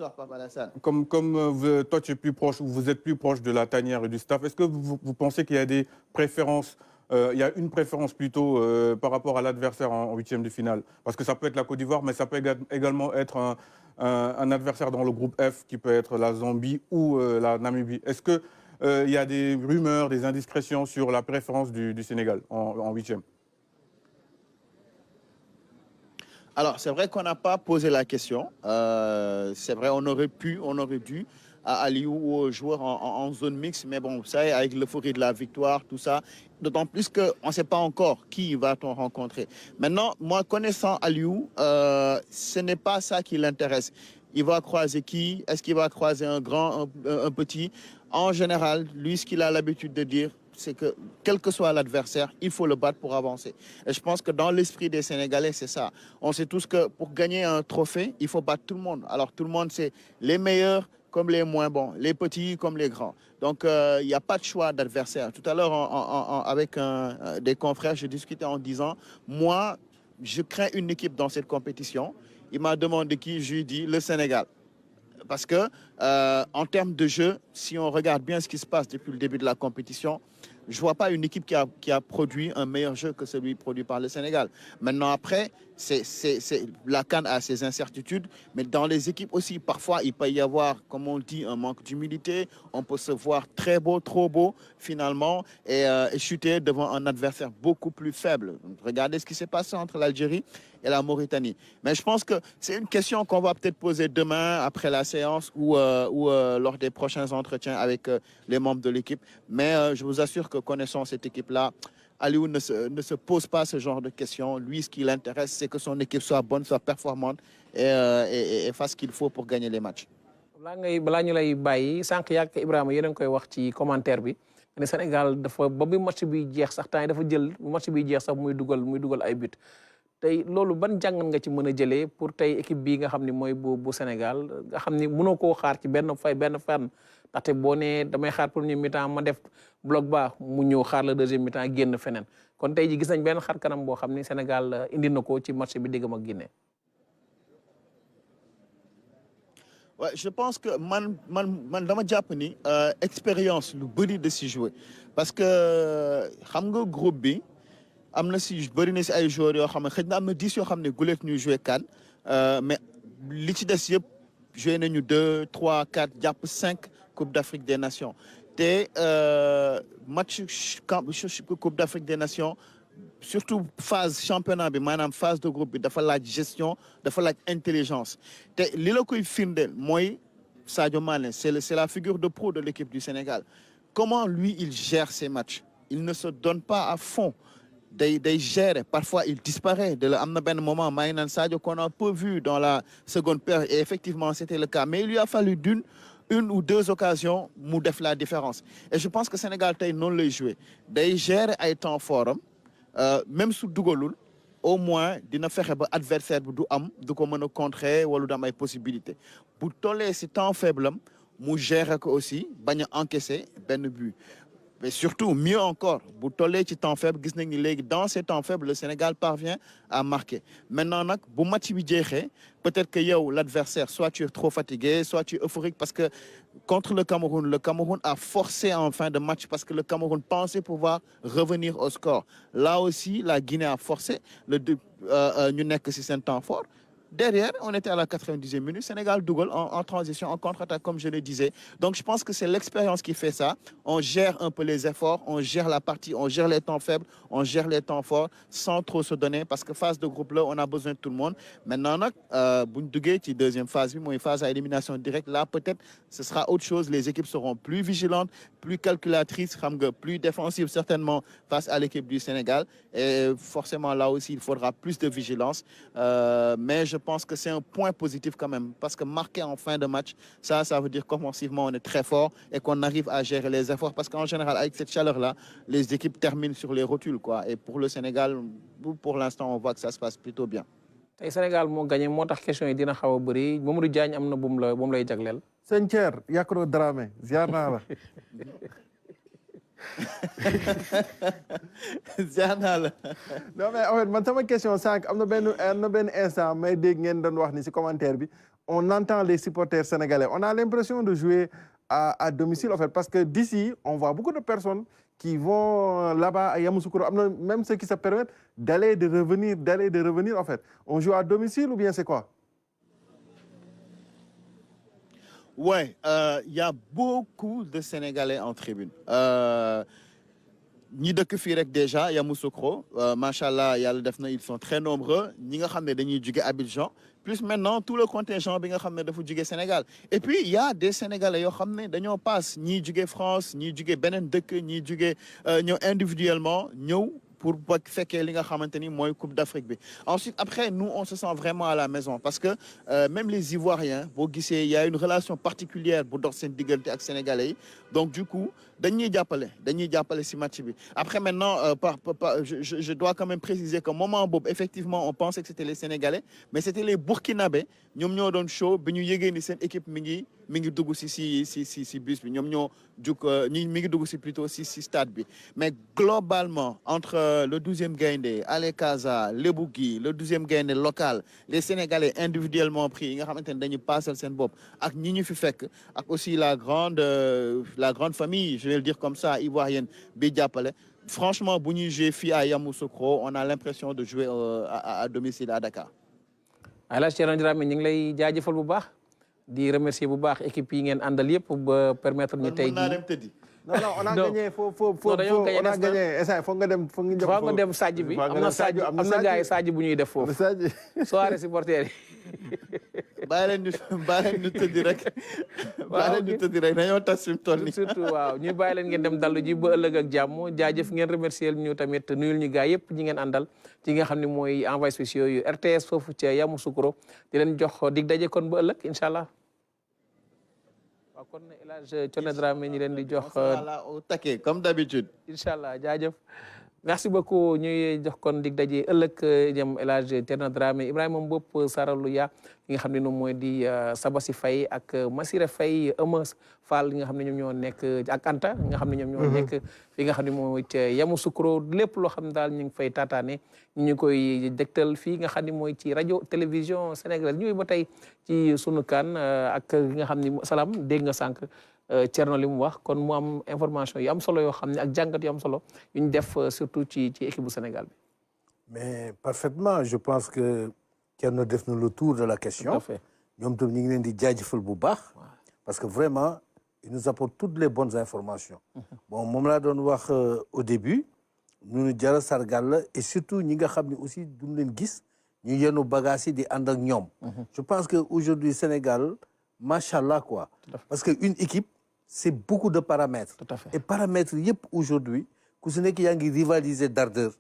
toi tu es plus proche, ou vous êtes plus proche de la tanière et du staff, est-ce que vous pensez qu'il y a des préférences, il y a une préférence plutôt par rapport à l'adversaire en huitième de finale? Parce que ça peut être la Côte d'Ivoire, mais ça peut également être un adversaire dans le groupe F qui peut être la Zambie ou la Namibie. Est-ce que il y a des rumeurs, des indiscrétions sur la préférence du Sénégal en huitième? Alors, c'est vrai qu'on n'a pas posé la question. C'est vrai, on aurait dû à Aliou ou aux joueurs en zone mixte. Mais bon, ça, avec l'euphorie de la victoire, tout ça, d'autant plus qu'on ne sait pas encore qui va-t-on rencontrer. Maintenant, moi, connaissant Aliou, ce n'est pas ça qui l'intéresse. Il va croiser qui? Est-ce qu'il va croiser un grand, un petit? En général, lui, ce qu'il a l'habitude de dire, c'est que quel que soit l'adversaire, il faut le battre pour avancer. Et je pense que dans l'esprit des Sénégalais, c'est ça. On sait tous que pour gagner un trophée, il faut battre tout le monde. Alors tout le monde, c'est les meilleurs comme les moins bons, les petits comme les grands. Donc il n'y a pas de choix d'adversaire. Tout à l'heure, avec des confrères, je discutais en disant, moi, je crains une équipe dans cette compétition. Il m'a demandé qui, je lui ai dit le Sénégal. Parce que en termes de jeu, si on regarde bien ce qui se passe depuis le début de la compétition, je ne vois pas une équipe qui a produit un meilleur jeu que celui produit par le Sénégal. Maintenant, après, la CAN a ses incertitudes, mais dans les équipes aussi, parfois, il peut y avoir, comme on dit, un manque d'humilité. On peut se voir très beau, trop beau, finalement, et chuter devant un adversaire beaucoup plus faible. Regardez ce qui s'est passé entre l'Algérie et la Mauritanie. Mais je pense que c'est une question qu'on va peut-être poser demain, après la séance, ou lors des prochains entretiens avec les membres de l'équipe. Mais je vous assure que connaissant cette équipe-là, Aliou ne se pose pas ce genre de questions. Lui, ce qui l'intéresse, c'est que son équipe soit bonne, soit performante et fasse ce qu'il faut pour gagner les matchs. balaa ñu lay bàyyi sànq yàgg Ibrahima yéen a ngi koy wax ci commentaire bi ne Sénégal dafa ba bi match bi jeex sax temps yi dafa jël match bi jeex sax muy dugal ay but tey loolu ban jàngat nga ci mën a jëlee pour tey équipe bii nga xam ne mooy bu Sénégal nga xam ni mënoo koo xaar ci benn fànn ndaxte boo nee damay xaar premier mi-temps ma def bloc bas mu ñëw xaar la deuxième mi-temps génn feneen kon tey ji gis nañ benn xar kanam boo xam ni Sénégal indi na ko ci match bi diggam ak Guinée. Ouais, je pense que man dama jàpp ni expérience lu bëri de si jouer parce que xam nga groupe bi am na si bëri na si ay joueurs yoo xam ne xëy na am na 10 yoo xam ne guleet ñu jouer CAN mais li ci des yëpp joué nañu 2 3 4 jàpp 5 Coupe d'Afrique des Nations te match Coupe d'Afrique des Nations surtout phase championnat bi maanaam phase de groupe bi dafa laaj gestion dafa laaj intelligence te li la koy firndeel mooy Sadio Mané c'est la figure de proue de l'équipe du Sénégal. Comment lui il gère ses matchs? Il ne se donne pas à fond. Day gère, parfois il disparaît. Am na benn moment maa ngi naan Sadio qu'on a peu vu dans la seconde période et effectivement c'était le cas, mais il lui a fallu une ou deux occasions mu def la différence. Et je pense que Sénégal tey noonu lay jouer day gérer ay temps fort même su dugalul au moins dina fexe ba adversaire bi du ko mën a contrer wala du am ay possibilités bu tollee si temps faible am mu gérer ko aussi bañ a encaisser benn but. Mais surtout, mieux encore, bu tollee ci temps faible, gis nañ ni léegi dans ces temps faibles, le Sénégal parvient à marquer. Maintenant nag bu match bi jeexee, peut-être que yow l'adversaire, soit tu es trop fatigué, soit tu es euphorique parce que contre le Cameroun a forcé en fin de match parce que le Cameroun pensait pouvoir revenir au score. Là aussi, la Guinée a forcé ñu nekk ci seen temps fort. Derrière, on était à la 90e minute, Sénégal double en transition, en contre-attaque, comme je le disais. Donc, je pense que c'est l'expérience qui fait ça. On gère un peu les efforts, on gère la partie, on gère les temps faibles, on gère les temps forts, sans trop se donner, parce que phase de groupe-là, on a besoin de tout le monde. Maintenant, deuxième phase, phase à élimination directe, là, peut-être, ce sera autre chose. Les équipes seront plus vigilantes, plus calculatrices, plus défensives, certainement, face à l'équipe du Sénégal. Et forcément, là aussi, il faudra plus de vigilance. Mais je pense que c'est un point positif quand même, parce que marquer en fin de match, ça veut dire qu'offensivement, on est très fort et qu'on arrive à gérer les efforts, parce qu'en général, avec cette chaleur-là, les équipes terminent sur les rotules, quoi. Et pour le Sénégal, pour l'instant, on voit que ça se passe plutôt bien. Le Sénégal moo gagné moo tax question yi dina xaw a bëri Mamadou Diagne am na bu mu lay jagleel. Sëñ Thier Yakro Dramé ziar naa la. Non mais en fait man sama question sànq am na benn instant may dégg ngeen doon wax ni ci commentaire bi on entend les supporters sénégalais, on a l'impression de jouer à domicile en fait, parce que d'ici on voit beaucoup de personnes qui vont là-bas à Yamoussoukro, même ceux qui se permettent d'aller de revenir en fait. On joue à domicile ou bien c'est quoi? Ouais, y a beaucoup de Sénégalais en tribune. Ñi dëkk fii rek déjà Yamoussoukro, machallah yàlla def na ils sont très nombreux. Ñi nga xam ne dañuy jóge Abidjan, plus maintenant tout le contingent bi nga xam ne dafa jóge Sénégal. Et puis il y a des Sénégalais yoo xam ne dañoo passe ñi jóge France, ñi jóge beneen dëkk, ñi jóge ñëw individuellement ñëw pour fekkee li nga xamante ni mooy Coupe d'Afrique bi. Ensuite, après, nous, on se sent vraiment à la maison parce que même les Ivoiriens, boo gisee, il y a une relation particulière bu dox seen diggante ak Sénégalais yi. Donc, du coup, dañuy jàppale si match bi. Après, maintenant, je dois quand même préciser que moment boobu, effectivement, on pensait que c'était les Sénégalais, mais c'était les Burkinabés. ñoom ñoo doon show bi ñu yëgee ni seen équipe mi ngi dugg si bus bi ñoom ñoo mi ngi dugg si plutôt si stade bi. Mais globalement, entre le 12e Gaïndé, Ale Casa, Lebougui Gui, le 12e Gaïndé local, les Sénégalais individuellement pris yi nga xamante ne dañuy passer seen bopp ak ñi ñu fi fekk ak aussi la grande famille, je vais le dire comme ça, ivoirienne bi jàppale. Franchement, bu ñuy jouer fii à Yamoussoukro, on a l'impression de jouer à domicile à Dakar. Elhadji Thierno Dramé ñu ngi lay jaajëfal bu baax di remercier bu baax équipe yi ngeen àndal yëpp ba permettre ñu tey jii. Non, on a gagné, on a gagné. Essa, faut nga dem Sadji bi. Am na gars yi Sadji bu ñuy def foofu. Soirée supporter yi. Bàyyi leen ñu tëddi rek. Dañoo tas fi mu toll nii. Surtout waaw ñu bàyyi leen ngeen dem dallu ji ba ëllëg ak jàmm jaajëf ngeen remercier ñu tamit nuyul ñu gars yëpp ñi ngeen àndal ci nga xam ne mooy envoyé spéciaux yu RTS foofu ca Yamoussoukro di leen jox dig daje kon ba ëllëg incha allah. kon Elhadji Thierno Dramé ñi leen di jox au taquet comme d'habitude. Inch'Allah jaajëf merci beaucoup ñuy jox kon dig daje ëllëg ñoom Elhadji Thierno Dramé Ibrahima Mbop Saralou Ya ki nga xam ne moom mooy di Sabassi Faye ak Massiré Faye Eumeu Fall li nga xam ne ñoom ñoo nekk ak Anta nga xam ne ñoom ñoo nekk fi nga xam ne mooy ca Yamoussoukro lépp loo xam ne daal ñu ngi fay taataane ñu koy dégtal fii nga xam ne mooy ci rajo télévision sénégalaise ñëwee ba tey ci sunu kan ak nga xam ne salaam dégg nga sànq Thierno li mu wax kon mu am information yu am solo yoo xam ne ak jàngat yu am solo yu ñu def surtout ci équipe bu Sénégal bi. Mais parfaitement, je pense que Thierno def na le tour de la question. Tout à fait. ñoom tam ñu ngi leen di jaajëfal bu baax. parce que vraiment il nous apporte toutes les bonnes informations. Bon moom laa doon wax au début ñu jara sargal la et surtout ñi nga xam ne aussi duñ leen gis ñu yenu bagage yi di ànd ak ñoom. Je pense que aujourd'hui Sénégal machallah quoi. Parce que une équipe c'est beaucoup de paramètres. Tout à fait. Et paramètres yëpp aujourd'hui ku si nekk yaa ngi rivaliser d'ardeur.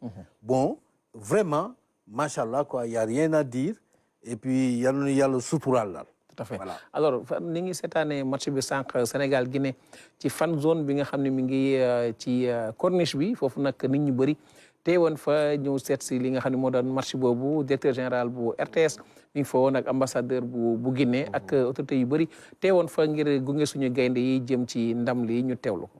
Bon vraiment machallah quoi, y a rien à dire et puis yal na yàlla suturaal daal. Tout à fait. Voilà. Alors ni ngi seetaanee match bi sànq Sénégal Guinée ci fan zone bi nga xam ne mi ngi ci corniche bi foofu nag nit ñu bëri teewoon fa ñëw seet si li nga xam ne moo doon match boobu directeur général bu RTS mi ngi fa woon ak ambassadeur bu Guinée ak autorité yu bëri teewoon fa ngir gunge suñu gaynde yi jëm ci ndam li ñu teewlu ko.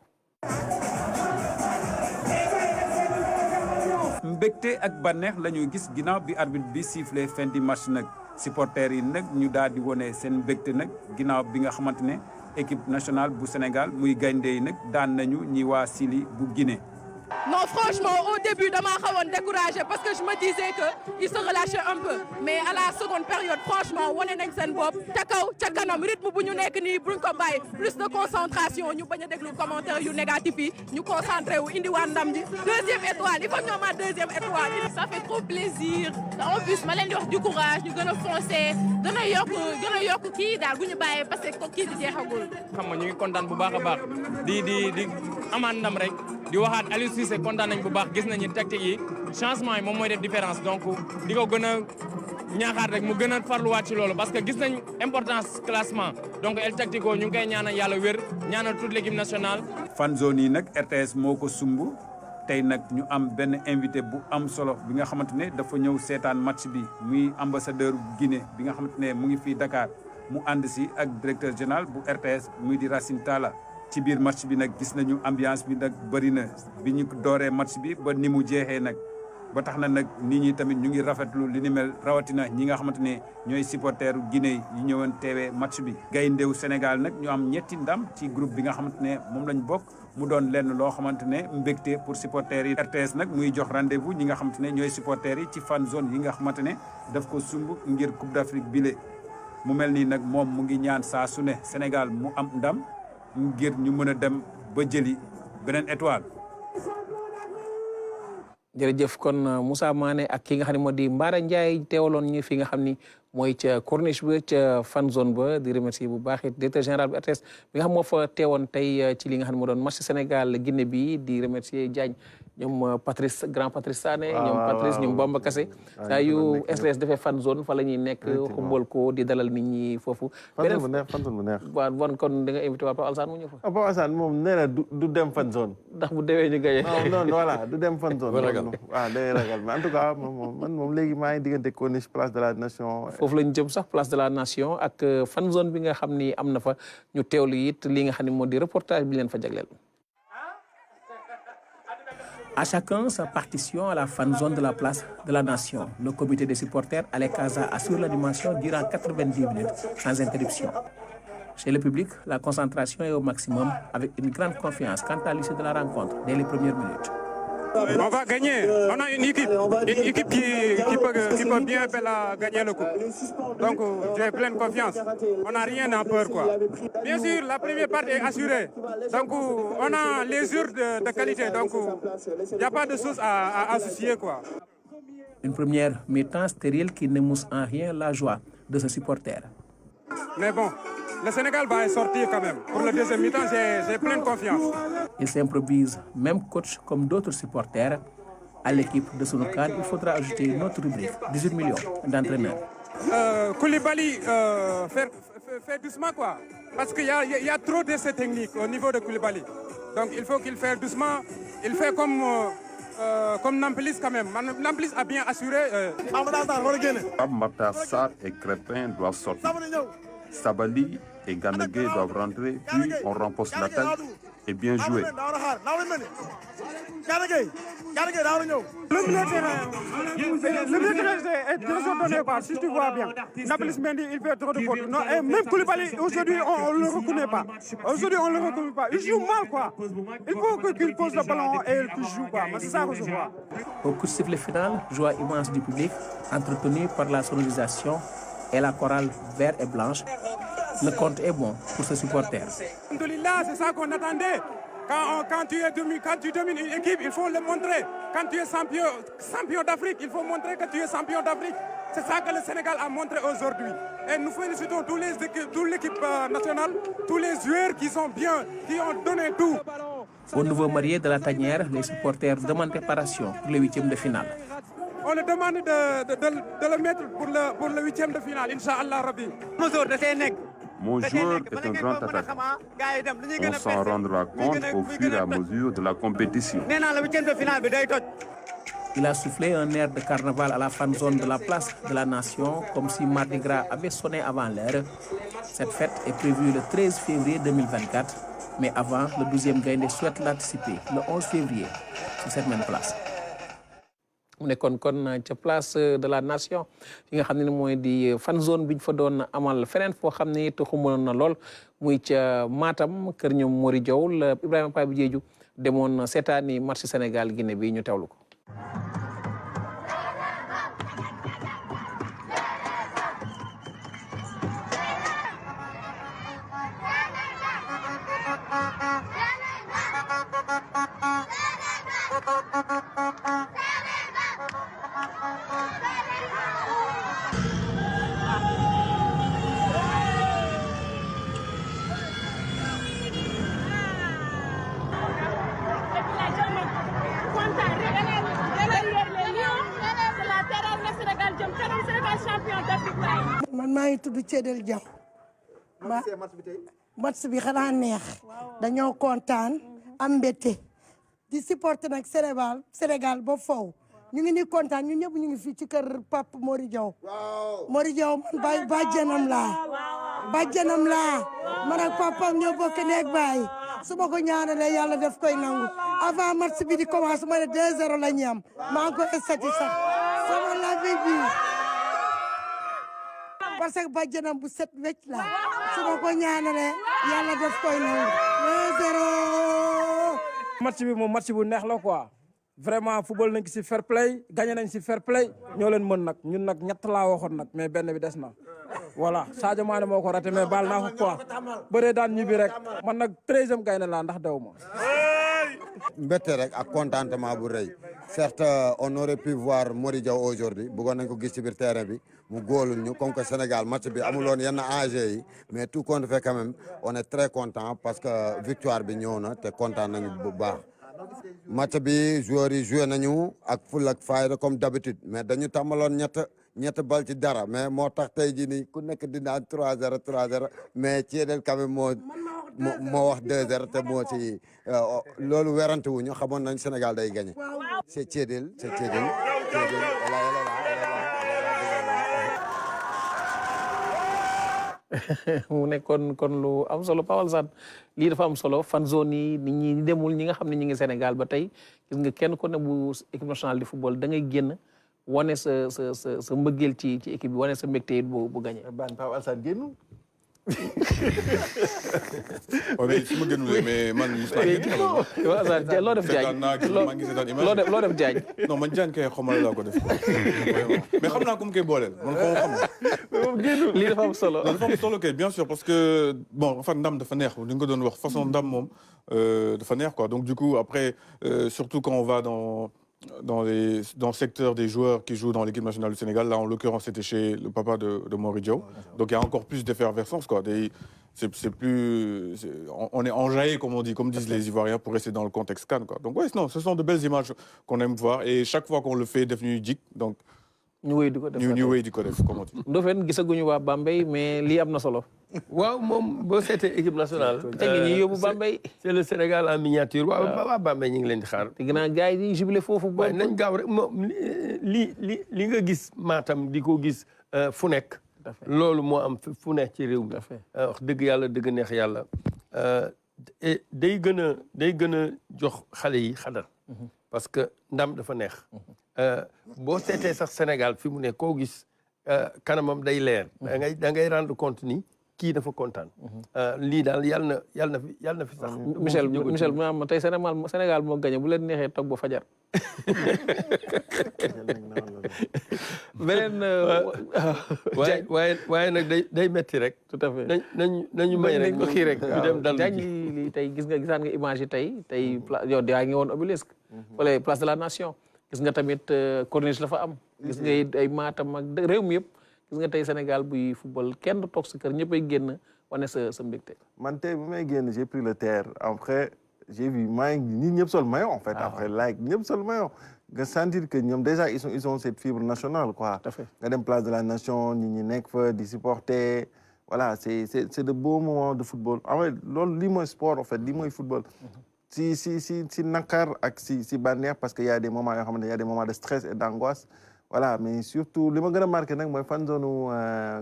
mbégte ak bànneex la ñuy gis ginnaaw bi arbitre bi sifflé fin du match nag supporters yi nag ñu daal di wone seen mbégte nag ginnaaw bi nga xamante ne équipe nationale bu Sénégal muy gaynde yi nag daan nañu ñi waa Sili bu Guinée. Non, franchement, au début, je m'ai découragé parce que je me disais qu'ils se relâchaient un peu. Mais à la seconde période, franchement, on est dans une bob. Tchakanam, rythme, plus de concentration. Nous avons des commentaires négatifs. Nous concentrés. Deuxième étoile, il faut que nous ayons deuxième étoile. Ça fait trop plaisir. En plus, je suis du courage, nous allons foncer. Nous allons qui parce que qui dit nous sommes contents bu baax a baax di amaat ndam rek di waxaat Aliou Cissé kontaan nañ bu baax gis nañu tactique yi changement yi moom mooy def différence donc di ko gën a ñaaxaat rek mu gën a farluwaat ci loolu parce que gis nañ importance classement donc el tactico ñu ngi koy ñaanal yàlla wér ñaanal toute l'équipe nationale. fan zone yi nag RTS moo ko sumb tey nag ñu am benn invité bu am solo bi nga xamante ne dafa ñëw seetaan match bi muy ambassadeur Guinée bi nga xamante ne mu ngi fii Dakar mu ànd si ak directeur général bu RTS muy di Racine Talla. ci biir match bi nag gis nañu ambiance bi nag bëri na bi ñu dooree match bi ba ni mu jeexee nag ba tax na nag nit ñi tamit ñu ngi rafetlu li ni mel rawatina ñi nga xamante ne ñooy supporteru Guinée yi ñëwoon teewee match bi. gayndew Sénégal nag ñu am ñetti ndam ci groupe bi nga xamante ne moom lañ bokk mu doon lenn loo xamante ne mbégte pour supporters yi. RTS nag muy jox rendez-vous ñi nga xamante ne ñooy supporters yi ci fan zone yi nga xamante ne daf ko sumb ngir Coupe d'Afrique bile mu mel nii nag moom mu ngi ñaan saa su ne Sénégal mu am ndam. ngir ñu mën a dem ba jëli beneen étoile. jërëjëf kon Moussa Mané ak ki nga xam ne moo di Mbara Ndiaye teewaloon ñu fi nga xam ni mooy ca corniche ba ca fan zone ba di remercier bu baax it directeur général bu RTS bi nga xam moo fa teewoon tey ci li nga xam ne moo doon match Sénégal Guinée bi di remercier Diagne ñoom Patrice grand Patrice Sané ñoom Patrice ñoom Bamba Kassé saa yu RTS defee fan zone fa la ñuy nekk xumbal ko di dalal nit ñi foofu fan zone bu neex waaw bon kon da nga invité waa Pape Alassane mu ñëw fa Pape Alassane moom nee na du dem fan zone ndax bu demee ñu gaye non voilà du dem fan zone waaw day ragal mais en tout cas moom léegi maa ngi diggante corniche place de la nation foofu lañu jëm sax place de la nation ak fan zone bi nga xam ni am na fa ñu teewlu it li nga xam ne moo di reportage bi leen fa jagleel. À chacun sa partition à la fan zone de la place de la nation. Le comité des supporters Allez Casa assure l'animation durant 90 minutes sans interruption. Chez le public, la concentration est au maximum avec une grande confiance quant à l'issue de la rencontre dès les premières minutes. On va gagner. On a une équipe qui peut bien gagner le coup. Donc, j'ai pleine confiance. On n'a rien à peur, quoi. Bien sûr, la première partie est assurée. Donc, on a les heures de qualité. Donc, il n'y a pas de choses à associer, quoi. Une première mi-temps stérile qui n'émousse en rien la joie de ce supporter. Mais bon, le Sénégal va sortir quand même. Pour le deuxième mi-temps, j'ai pleine confiance. Il s'improvise, même coach comme d'autres supporters. À l'équipe de Sunukan, il faudra ajouter une autre rubrique, 18 millions d'entraîneurs. Koulibaly fait doucement, quoi. Parce qu'il y a trop d'essais techniques au niveau de Koulibaly. Donc il faut qu'il fasse doucement. Il fait comme Nampalys quand même. Nampalys a bien assuré. Matar Sarr et Crépin doivent sortir. Sabali et Ganagay doivent rentrer, puis on renforce l'attaque et bien jouer. Le milieu de terrain est désordonné, si tu vois bien. Nampalys Mendy, il fait trop de fautes. Non, et même Koulibaly, aujourd'hui, on ne le reconnaît pas. Aujourd'hui, on ne le reconnaît pas. Il joue mal, quoi. Il faut qu'il pose le ballon et qu'il joue, quoi. C'est ça que je vois. Au coup de sifflet final, joie immense du public, entretenu par la sonorisation et la chorale vert et blanche. Le compte est bon pour ce supporter. Alhamdoulilah, c'est ça qu'on attendait. Quand tu domines une équipe, il faut le montrer. Quand tu es champion d'Afrique, il faut montrer que tu es champion d'Afrique. C'est ça que le Sénégal a montré aujourd'hui. Et nous félicitons toute l'équipe nationale, tous les joueurs qui sont bien, qui ont donné tout. Au nouveau marié de la tanière, les supporters demandent préparation pour le 8e de finale. On le demande de le mettre pour le 8e de finale, Inch'Allah Rabbi. Mon joueur est un grand attaquant. On s'en rendra compte au fur et à mesure de la compétition. Il a soufflé un air de carnaval à la fan zone de la place de la Nation, comme si Mardi Gras avait sonné avant l'heure. Cette fête est prévue le 13 février 2024, mais avant, le 12e Gaïndé souhaite l'anticiper le 11 février sur cette même place. mu nekkoon kon ca place de la Nation fi nga xam ne mooy di fan zone bi ñu fa doon amal feneen foo xam ne te xumaloon na lool muy ca Matam kër ñoom Mori Diaw la Ibrahima Pape Diédhiou demoon seetaani match Sénégal Guinée bi ñu teewlu ko. man maa ngi tudd Cédel Diaw match bi xanaa neex dañoo kontaan am mbégte di supporter nag Sénégal ba foofu ñu ngi ni kontaan ñu ñëpp ñu ngi fii ci kër Pape Mori Diaw man bàjjanam laa man ak papam ñoo bokk neeg baay su ma ko ñaanalee yàlla def koy nangu avant match bi di commencé ma ne 2-0 la ñu am maa ngi ko estati sax sama la bi parce que bàjjanam bu set wecc la su ma ko ñaanalee yàlla def koy nangu 2-0. match bi moom match bu neex la quoi vraiment football nañ ci fair play gagné nañ ci fair play ñoo leen mën nag ñun nag ñett laa waxoon nag mais benn bi des na voilà Sadio Mané moo ko raté mais baal naa ko quoi bëree daan ñibbi rek man nag 13e Gaïndé laa ndax dew ma. mbette rek ak contentement bu rëy certes on aurait pu voir Mori Diaw aujourd'hui bëggoon nañ ko gis ci biir terrain bi mu góolul ñu comme que Sénégal match bi amuloon yenn enjeu yi mais tout compte fait quand même on est très content parce que victoire bi ñëw na te kontaan nañu bu baax match bi joueurs yi joué nañu ak ful ak fayda comme d'habitude mais dañu tàmmaloon ñett bal ci dara mais moo tax tey jii nii ku nekk di naan 3-0 mais Cédel quand même moo wax 2-0 te moo ci loolu werante wu ñu xamoon nañ Sénégal day gagné c'est Cédel mu nekkoon kon lu am solo Pawal Sane lii dafa am solo fan zone yi nit ñi demul ñi nga xam ne ñi ngi Sénégal ba tey gis nga kenn ku ne bu équipe nationale de football da ngay génn wane sa mbëggeel ci équipe bi wane sa mbégte it bu gagné. Pawal Sane génn. mais su ma gënulee mais man. loo def Diagne loo def Diagne. non man Diagne kay xamal laa ko def quoi mais xam naa ku mu koy booleel man xam lii dafa am solo. dafa am solo kay bien sûr parce que bon enfin ndam dafa neex li nga ko doon wax façon ndam moom dafa neex quoi donc du coup après surtout quand on va dans le secteur des joueurs qui jouent dans l'équipe nationale du Sénégal. Là, en l'occurrence, c'était chez le papa de Mori Diaw. Donc, il y a encore plus d'effervescence, quoi. On est enjaillé, comme disent les Ivoiriens, pour rester dans le contexte CAN, quoi. Donc, ouais, non, ce sont de belles images qu'on aime voir. Et chaque fois qu'on le fait, devenu dick. Donc, ñu wéy di ko def comme on dit. Ndofène gisaguñu waa Bambey mais lii am na solo. waaw moom boo seetee équipe nationale. teg ñi yóbbu Bambey. c'est le Sénégal en miniature waa Bambey ñu ngi leen di xaar. te ginnaaw gars yi di jubilé foofu. waaye nañ gaaw rek moom li nga gis Matam di ko gis fu nekk. loolu moo am fu nekk ci réew mi. wax dëgg yàlla dëgg neex yàlla. et day gën a jox xale yi xadar. parce que ndam dafa neex. boo seetee sax Sénégal fi mu ne koo gis kanamam day leer. da ngay rendre compte ni kii dafa kontaan. lii daal yàlla na fi sax. Michel maanaam tey Sénégal moo gagné bu leen neexee toog ba fajar. beneen. waaye nag day metti rek. tout à fait nañu may rek ko kii rek. dem dal lii tey gisaan nga image yi tey yow yaa ngi woon Obélisque. wala place de la nation. gis nga tamit corniche la fa am. gis nga ay Matam ak réew mi yëpp. gis nga tey Sénégal buy football kenn du toog sa kër ñëppay génn wane sa mbégte. man tey bu may génn j'ai pris le terre après j'ai vu nit ñëpp sol maillot en fait. après ñëpp sol maillot. nga sentir que ñoom déjà ils ont cette fibre nationale quoi. tout à fait nga dem place de la nation nit ñi nekk fa di supporter voilà c'est de beaux moments de football en fait loolu lii mooy sport en fait lii mooy football. si nakar ak si bànneex parce que y a des moments yoo xamante ne y a des moments de stress et d'angoisse. Voilà, mais surtout, ce qui m'a marqué, moi, fan zone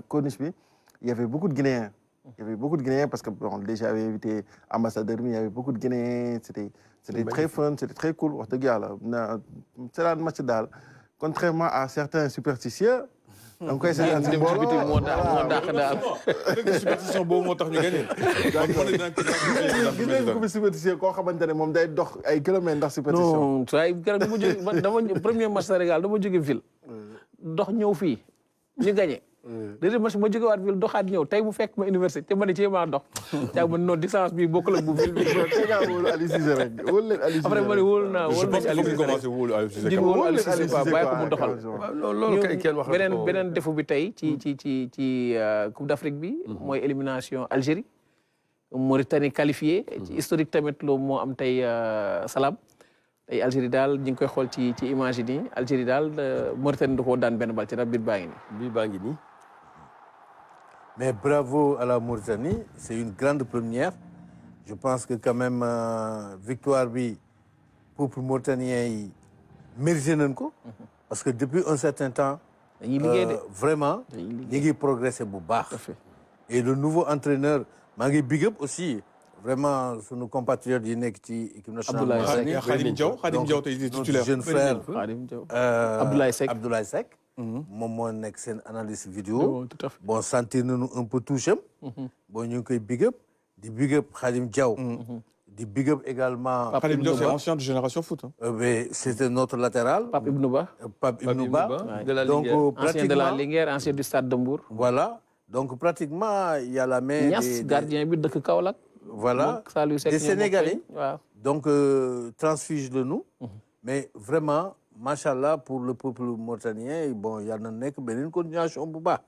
corniche, il y avait beaucoup de Guinéens. Il y avait beaucoup de Guinéens parce que bon, déjà j'avais invité ambassadeur, mais il y avait beaucoup de Guinéens. C'était très fun, c'était très cool. C'est là le match d'Al. Contrairement à certains superstitieux. Donc, c'est un superstition beau moo tax ñu gagné. donc superstition koo xamante ne moom day dox ay kilomètres ndax superstition. non saa yi keroog dama premier match Sénégal dama jóge ville. dox ñëw fii ñu gagné. deuxième match ma jóge waat ville doxaat ñëw tey bu fekk ma université te ma ne ci maa dox. caa ma non distance bi bokkul ak bu ville bi. tey ngaa wóolu Aliou Cissé rek wóolu leen Aliou Cissé. après ma ne wóolu naa wóolu nañu Aliou Cissé commencé wóolu Aliou Cissé. wóolu Aliou Cissé quoi bàyyi ko mu doxal. loolu kay kenn waxal ko beneen défaut bi tey ci Coupe d'Afrique bi. mooy élimination Algérie. Mauritanie qualifié. ci historique tamit loolu moo am tey Salam. tey Algérie daal ñu ngi koy xool ci image yi nii Algérie daal Mauritanie da koo daan benn bal ci rab biir baa ngi nii. bii baa ngi nii. Mais bravo à la Mauritanie, c'est une grande première. Je pense que quand même, victoire bi peuple mauritanien mérité nañ ko. Parce que depuis un certain temps, vraiment, ñu ngi progressé bu baax. Et le nouveau entraîneur, maa ngi big up aussi. Vraiment, sunu compatriotes yi nekk ci équipe nationale. Khadim Diaw tey titulaire. Jeune frère Abdoulaye Seck. moom moo nekk seen analyse vidéo. bon sentir nañu un peu touché. bon ñu ngi koy big up di big up Khadim Diaw. di big up également. Khadim Diaw c'est ancien de génération foot. mais c'était notre latéral. Pape Ibnou Ba. donc ancien de la Linguère, ancien du Stade de Mbour. voilà donc pratiquement il y a la main. Niass gardien bi dëkk Kaolack. voilà des Sénégalais. donc transfuge de nous. mais vraiment. Machallah pour le peuple mauritanien bon il y a une continuation bu baax.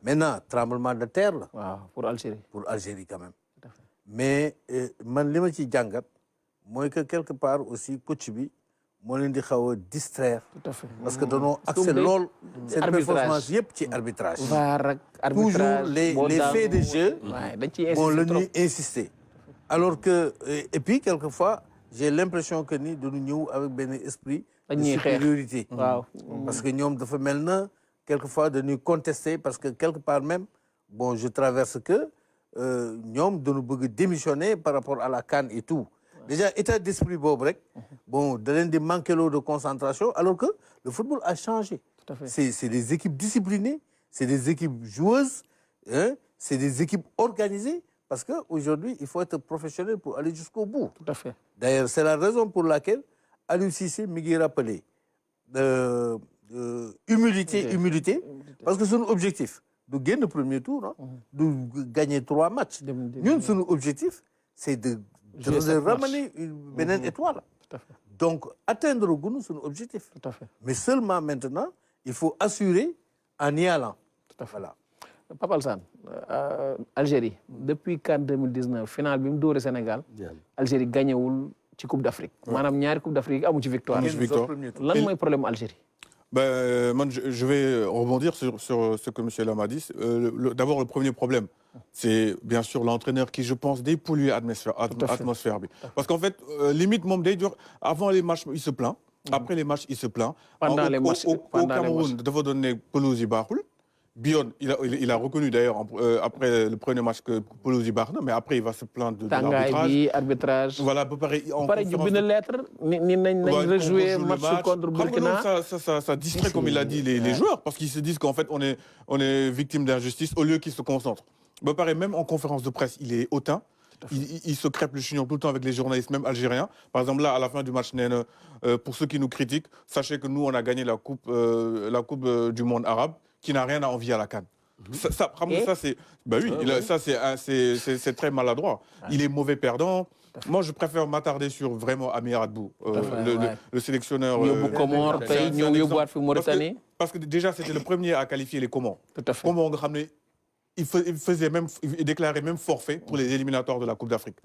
Maintenant tremblement de terre là. waaw pour Algérie. Pour Algérie quand même. Mais man li ma ci jàngat mooy que quelque part aussi coach bi moo leen di xaw a distraire. tout à fait parce que dañoo accès lool. seen performance yëpp ci arbitrage. VAR ak arbitrage toujours les faits de jeu. dañ ciy bon la ñuy insister. alors que et puis quelquefois j'ai l'impression que ni dañu ñëw avec benn esprit. de supériorité. Parce que ñoom dafa mel na quelquefois dañuy contester parce que quelque part même bon je traverse que ñoom dañu bëgg démissionner par rapport à la CAN et tout. Déjà état d'esprit boobu rek bon da leen di manquer l'eau de concentration alors que le football a changé. Tout à fait. C'est des équipes disciplinées, c'est des équipes joueuses, hein, c'est des équipes organisées parce que aujourd'hui il faut être professionnel pour aller jusqu'au bout. Tout à fait. D'ailleurs c'est la raison pour laquelle Aliou Cissé mi ngi rappelé humilité parce que son objectif du génn premier tour du gagner 3 matchs ñun son objectif c'est de ramener beneen étoile. Donc atteindre gunu son objectif. Tout à fait. Mais seulement maintenant il faut assurer en y allant. Tout à fait. Voilà. Pape Alassane Algérie depuis CAN 2019 finale bi mu dóore Sénégal Algérie gagnewul ci Coupe d'Afrique. maanaam ñaari Coupe d'Afrique amu ci victoire. lan mooy problème Algérie. Moi, je vais rebondir sur ce que M. Lam a dit. D'abord, le premier problème, c'est bien sûr l'entraîneur qui, je pense, dépollue l'atmosphère. Parce qu'en fait, limite, avant les matchs, il se plaint. Après les matchs, il se plaint. Pendant les matchs, au Cameroun, de vous donner Pelosi Bahoul. Bion, il a reconnu d'ailleurs après le premier match que Pelosi Barna, mais après il va se plaindre de l'arbitrage. Voilà, à peu près. Il y a une lettre, ni rejouer le match contre Burkina. Ça distrait, comme il a dit, les joueurs, parce qu'ils se disent qu'en fait on est victime d'injustice au lieu qu'ils se concentrent. Bah, pareil, même en conférence de presse, il est hautain. Il se crêpe le chignon tout le temps avec les journalistes, même algériens. Par exemple, là, à la fin du match, pour ceux qui nous critiquent, sachez que nous, on a gagné la coupe du monde arabe, qui n'a rien à envier à la CAN. Ça c'est, bah oui, ça c'est très maladroit. Il est mauvais perdant. Moi, je préfère m'attarder sur vraiment Amir Adbou, le sélectionneur. Parce que déjà, c'était le premier à qualifier les Comores. Comment on ramenait. Il déclarait même forfait pour les éliminatoires de la Coupe d'Afrique.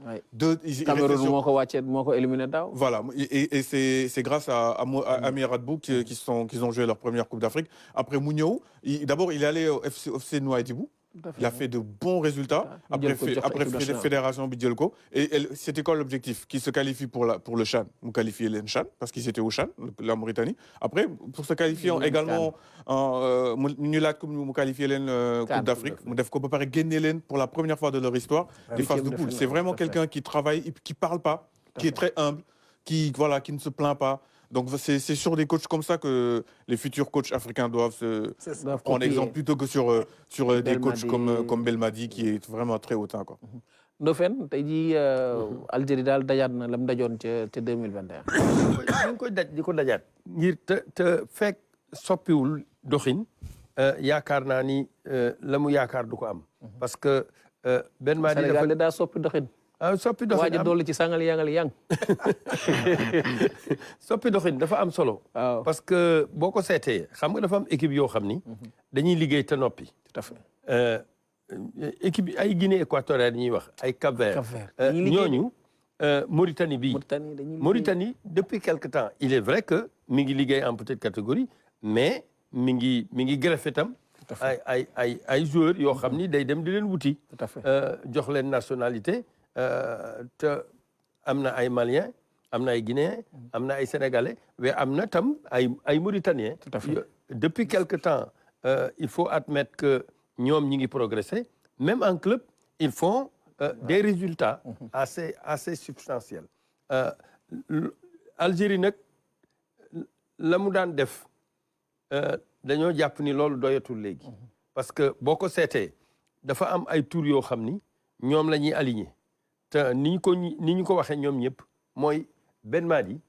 Voilà, et c'est grâce à Amir Adbou qu'ils ont joué leur première Coupe d'Afrique. Après Mouniou, d'abord il est allé au FC Nouadhibou. Il a fait de bons résultats après Fédération Bidjelko. Et c'était quoi l'objectif? Qu'il se qualifie pour le Chan. Nous qualifier les Chan, parce qu'ils étaient au Chan, la Mauritanie. Après, pour se qualifier également, nous qualifier les Coupe d'Afrique. Nous devons préparer gagner pour la première fois de leur histoire des phases de poule. C'est vraiment quelqu'un qui travaille, qui ne parle pas, qui est très humble, qui ne se plaint pas. Donc c'est sur des coachs comme ça que les futurs coachs africains doivent prendre exemple plutôt que sur des coachs comme Belmadi qui est vraiment très hautain quoi. Ndofène tey jii Algérie daal dajaat na lam dajoon ca 2021. ñu ngi koy daj di ko dajaat ngir te fekk soppiwul doxin yaakaar naa ni la mu yaakaar du ko am. parce que Belmadi Sénégal daa soppi doxin. soppi doxin waaja dolli ci sangal yang soppi doxin dafa am solo. parce que boo ko seetee xam nga dafa am équipe yoo xam ni. dañuy liggéey te noppi. tout à fait. équipe yi ay Guinée équatoriale ñuy wax ay Cap-Vert. ñooñu Mauritanie bii. Mauritanie depuis quelque temps il est vrai que mi ngi liggéey en petite catégorie mais mi ngi greffé tam. ay joueurs yoo xam ni day dem di leen wuti. tout à fait jox leen nationalité. te am na ay Maliens am na ay Guinéens am na ay Sénégalais mais am na tam ay Mauritaniens. tout à fait depuis quelque temps il faut admettre que ñoom ñi ngi progresser même en club ils font des résultats assez substantiels. Algérie nag la mu daan def dañoo jàpp ni loolu doyatul léegi. parce que boo ko seetee dafa am ay tour yoo xam ni ñoom la ñuy aligné. te ni ñu ko waxee ñoom ñëpp mooy Belmadi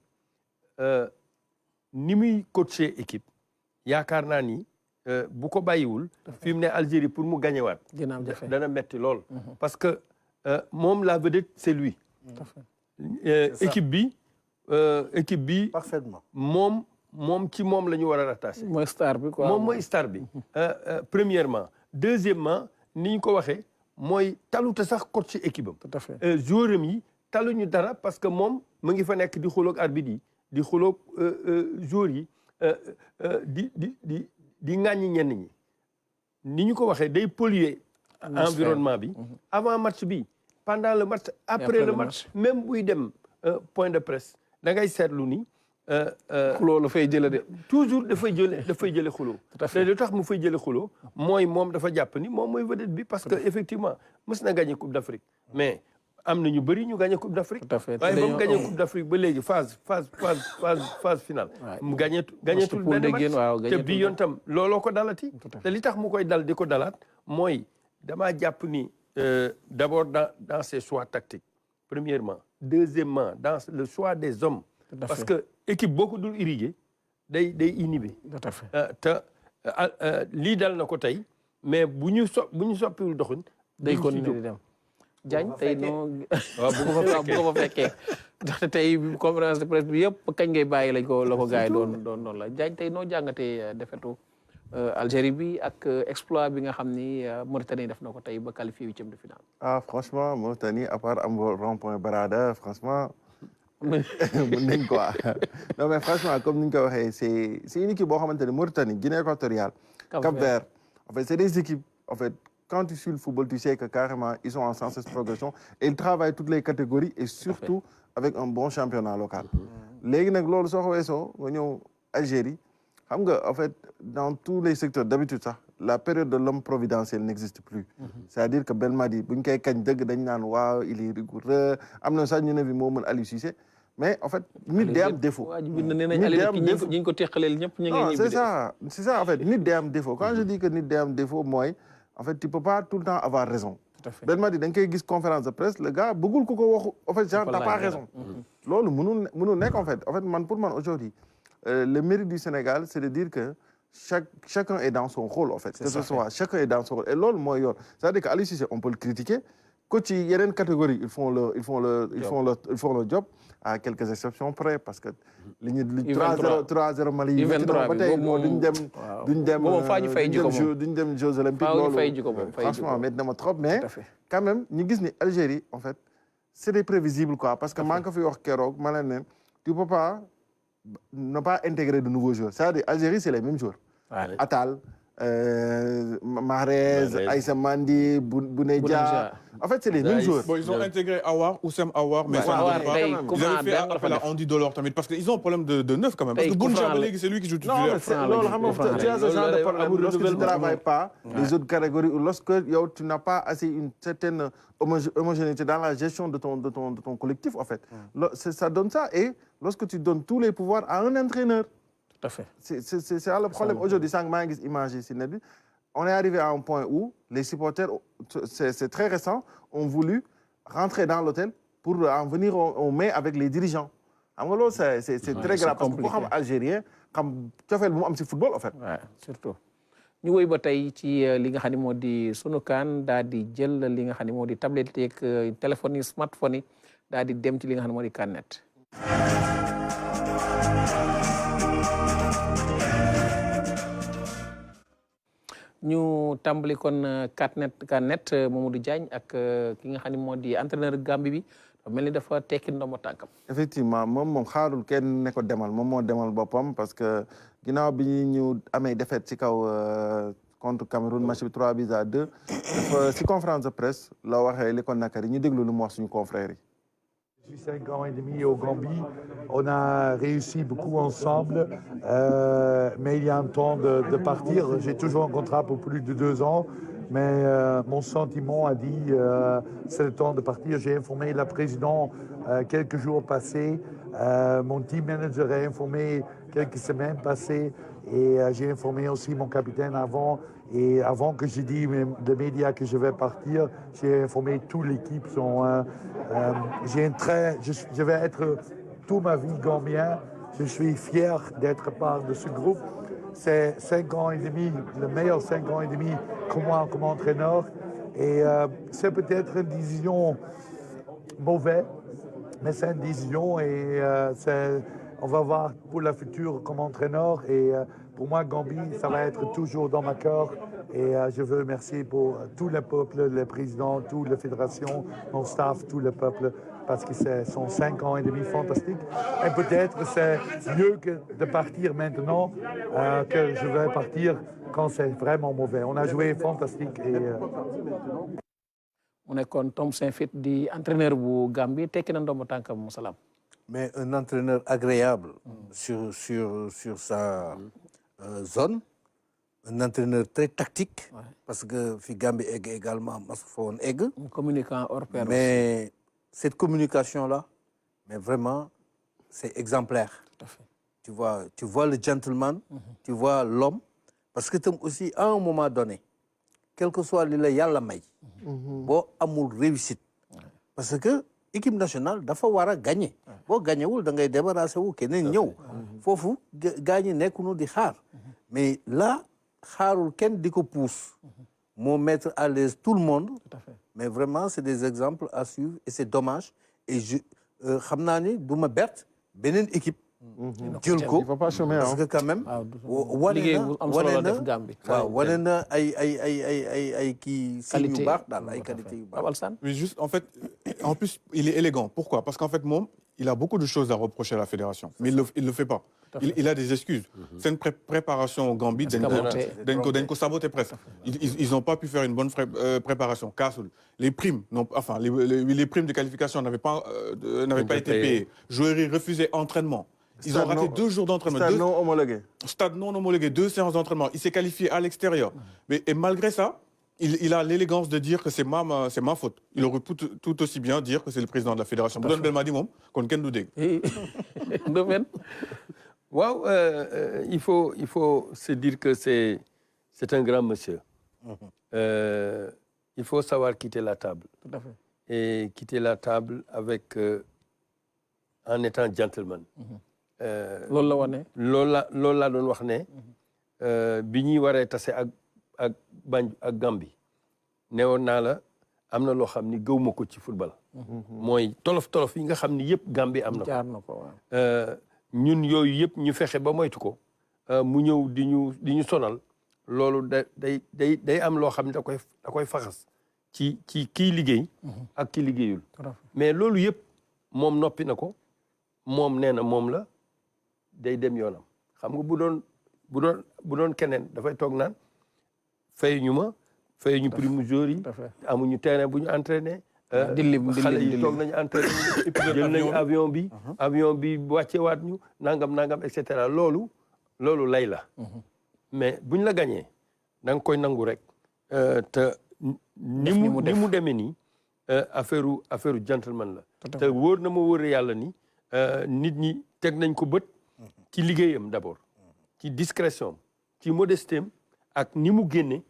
ni muy coacher équipe yaakaar naa ni bu ko bàyyiwul fi mu ne Algérie pour mu gagné waat dana metti lool parce que moom la vedette c'est lui équipe bi parfaitement moom ci moom la ñu war a rattaché mooy star bi quoi moom mooy star bi premièrement deuxièmement ni ñu ko waxee mooy taluta sax coach ci équipe am. tout à fait joueur am yi taluñu dara parce que moom mu ngi fa nekk di xuloog arbitre yi di xuloog joueurs yi di ŋàññi ñenn ñi ni ñu ko waxee day polluer environnement bi avant match bi pendant le match après le match même buy dem point de presse da ngay seetlu ni xuloo la fay jële de toujours dafay jële xuloo te lu tax mu fay jële xuloo mooy moom dafa jàpp ni moom mooy vedette bi parce que effectivement mës na gagné coupe d'Afrique mais am na ñu bëri ñu gagné coupe d'Afrique waaye ba mu gagné coupe d'Afrique ba léegi phase finale mu gagnétul benn match te bii yoon tam looloo ko dalati te li tax mu koy dal di ko dalaat mooy damaa jàpp ni d'abord dans ses choix tactiques premièrement deuxièmement dans le choix des hommes parce que équipe boo ko dul irrigué day inhibé. tout à fait te lii dal na ko tey mais bu ñu soppiwul doxin. day continuer di dem. Diagne tey noo waaw bu ko fa fekkee ndaxte tey conférence de presse bi yëpp kañ ngay bàyyi la ko gars yi doon noonu la Diagne tey noo jàngatee defetu Algérie bi ak exploit bi nga xam ni Mauritanie def na ko tey ba qualifié huitième de finale. Franchement Mauritanie à part am rond-point Barada franchement. mën nañ quoi non mais franchement comme ni ñu ko waxee c'est une équipe boo xamante ne Mauritanie Guinée équatoriale Cap-Vert en fait c'est des équipes en fait quand tu suis le football tu sais que carrément ils sont en sens de progression et ils travaillent toutes les catégories et surtout avec un bon championnat local léegi nag loolu soo ko weesoo nga ñëw Algérie xam nga en fait dans tous les secteurs d'habitude sax la période de l'homme providentiel n'existe plus c'est-à-dire que Belmadi buñ koy kañ dëgg dañ naan waaw il est rigoureux am na sax ñu ne bi moo mën Aliou Cissé mais en fait nit day am défaut ñi ko teqaleel ñëpp ñu ngi c'est ça en fait nit day am défaut quand je dis que nit day am défaut mooy en fait tu peux pas tout le temps avoir raison. Ben Madi da nga koy gis conférence de presse le gars bëggul ku ko wax en fait genre t'as pas raison. loolu mënul nekk en fait man pour man aujourd'hui le mérite du Sénégal c'est de dire que chacun est dans son rôle en fait. Que ce soit chacun est dans son rôle et loolu mooy yoon c'est-à-dire que Aliou Cissé on peut le critiquer coach yi yeneen catégorie ils font le job à quelques exceptions près parce que li ñu 3-0 Mali yi métti na ba tey duñ dem Jeux olympiques loolu franchement métti na ma trop mais quand même ñu gis ni Algérie en fait c'est des prévisibles quoi parce que maa ngi ko fi wax keroog ma leen ne tu peux pas ne pas intégrer de nouveaux joueurs c'est-à-dire Algérie c'est les mêmes joueurs Atal Mahrez, Aïssa Mandi, Bounedjah. En fait, c'est les mêmes joueurs. Bon, ils ont intégré Awar, Oussem Awar, mais ça ne va pas. Ils avaient fait appel à Andy Delors, parce qu'ils ont un problème de neuf quand même. Parce que Bounedjah, c'est lui qui joue titulaire. Non, tu as ce genre de problème. Lorsque tu ne travailles pas, les autres catégories, ou lorsque tu n'as pas assez une certaine homogénéité dans la gestion de ton collectif, en fait. Ça donne ça. Et lorsque tu donnes tous les pouvoirs à un entraîneur, tout à fait. C'est ça le problème. Aujourd'hui, on est arrivé à un point où les supporters, c'est très récent, ont voulu rentrer dans l'hôtel pour en venir au mai avec les dirigeants. C'est très grave parce que pour les Algériens, tu as fait le football en fait. Ouais, surtout. ñu woy ba tey ci li nga xam ne moo di sunu kaan daal di jël li nga xam ne moo di tablette yeeg téléphone yi smartphone yi daal di dem ci li nga xam ne moo di CANnet. ñu tàmbali kon CANnet Mamadou Diagne ak ki nga xam ne moo di entraîneur Gambie bi mel ni dafa tekki ndombo tànkam. effectivement moom xaarul kenn ne ko demal moom moo demal boppam parce que ginnaaw bi ñu amee défaite ci kaw contre Cameroun match bi 3-2 dafa ci conférence de presse la waxee li ko nakari ñu déglu lu mu wax suñu confrères yi. Depuis 5 ans et demi au Gambie, on a réussi beaucoup ensemble, mais il y a un temps de partir. J'ai toujours un contrat pour plus de 2 ans, mais mon sentiment a dit c'est le temps de partir. J'ai informé la présidente quelques jours passés, mon team manager a informé quelques semaines passées, et j'ai informé aussi mon capitaine avant. Et avant que j'ai dit aux médias que je vais partir, j'ai informé toute l'équipe. Je vais être toute ma vie gambien. Je suis fier d'être part de ce groupe. C'est 5 ans et demi, le meilleur 5 ans et demi comme moi comme entraîneur. Et c'est peut-être une décision mauvaise, mais c'est une décision et on va voir pour la future comme entraîneur. Et pour moi, Gambie, ça va être toujours dans ma cœur. Et je veux remercier pour tout le peuple, le président, toute la fédération, mon staff, tout le peuple, parce que ce sont 5 ans et demi fantastiques. Et peut-être c'est mieux que de partir maintenant que je vais partir quand c'est vraiment mauvais. On a joué fantastique. On est comme Tom Saint-Fit, di entraîneur bu Gambie, tekki na ndombo tànkam mu salaam. Mais un entraîneur agréable sur sa zone. Un entraîneur très tactique, parce que Gambie est également un egg. Un communicant hors pair. Mais cette communication-là, mais vraiment, c'est exemplaire. Tout à fait. Tu vois le gentleman, tu vois l'homme, parce que aussi, à un moment donné, quel que soit le yalla may, bon, amour réussite. Parce que l'équipe nationale, il faut gagner. Bon, gagner, il faut débarrasser, il faut gagner, il faut mais là, Haroul Ken Diko pousse, mon mettre à l'aise tout le monde. Tout à fait. Mais vraiment, c'est des exemples à suivre et c'est dommage. Et je sais Douma Bert, Benin équipe, Djulko, il ne faut pas chômer. Parce que quand même, Mais juste, en fait, en plus, il est élégant. Pourquoi? Parce qu'en fait, Mom, il a beaucoup de choses à reprocher à la fédération, mais il ne le fait pas. Il a des excuses. C'est une préparation au Gambie, d'Enko saboté presque. Ils n'ont pas pu faire une bonne préparation. Les primes, enfin, les primes de qualification n'avaient pas été payées. Joueurs refusaient entraînement. Ils ont raté 2 jours d'entraînement. Stade non homologué. Stade non homologué, 2 séances d'entraînement. Il s'est qualifié à l'extérieur. Et malgré ça, il a l'élégance de dire que c'est ma faute. Il aurait pu tout aussi bien dire que c'est le président de la fédération. Boudon Belmadi, qu'on ken nous il faut se dire que c'est un grand monsieur. il faut savoir quitter la table. Tout à fait. Et quitter la table avec en étant gentleman. loolu la wane. loolu laa doon wax ne. bi ñuy waree tase ak Gambie newoon naa la am na loo xam ni gëw ma ko ci football. mooy tolof yi nga xam ni yëpp Gambie am na ko. jaar na ko waaw. ñun yooyu yëpp ñu fexe ba moytu ko mu ñëw di ñu sonal loolu day am loo xam ne da koy faxas ci kii liggéey. ak kii liggéeyul. mais loolu yëpp moom noppi na ko moom nee na moom la day dem yoonam xam nga bu doon keneen dafay toog naan fayuñu ma fayuñu prime jour yi. amuñu terrain bu ñu entraîné. xale yi toog nañu entraîné jël nañu avion bi wàccewaat ñu nangam et cetera loolu lay la. mais buñ la gañee da nga koy nangu rek. te ni mu demee nii affaire gentleman la. te wóor na ma wóor yàlla ni nit ñi teg nañ ko bët. ci liggéeyam d'abord ci discrétion ci modestem ak ni mu génne.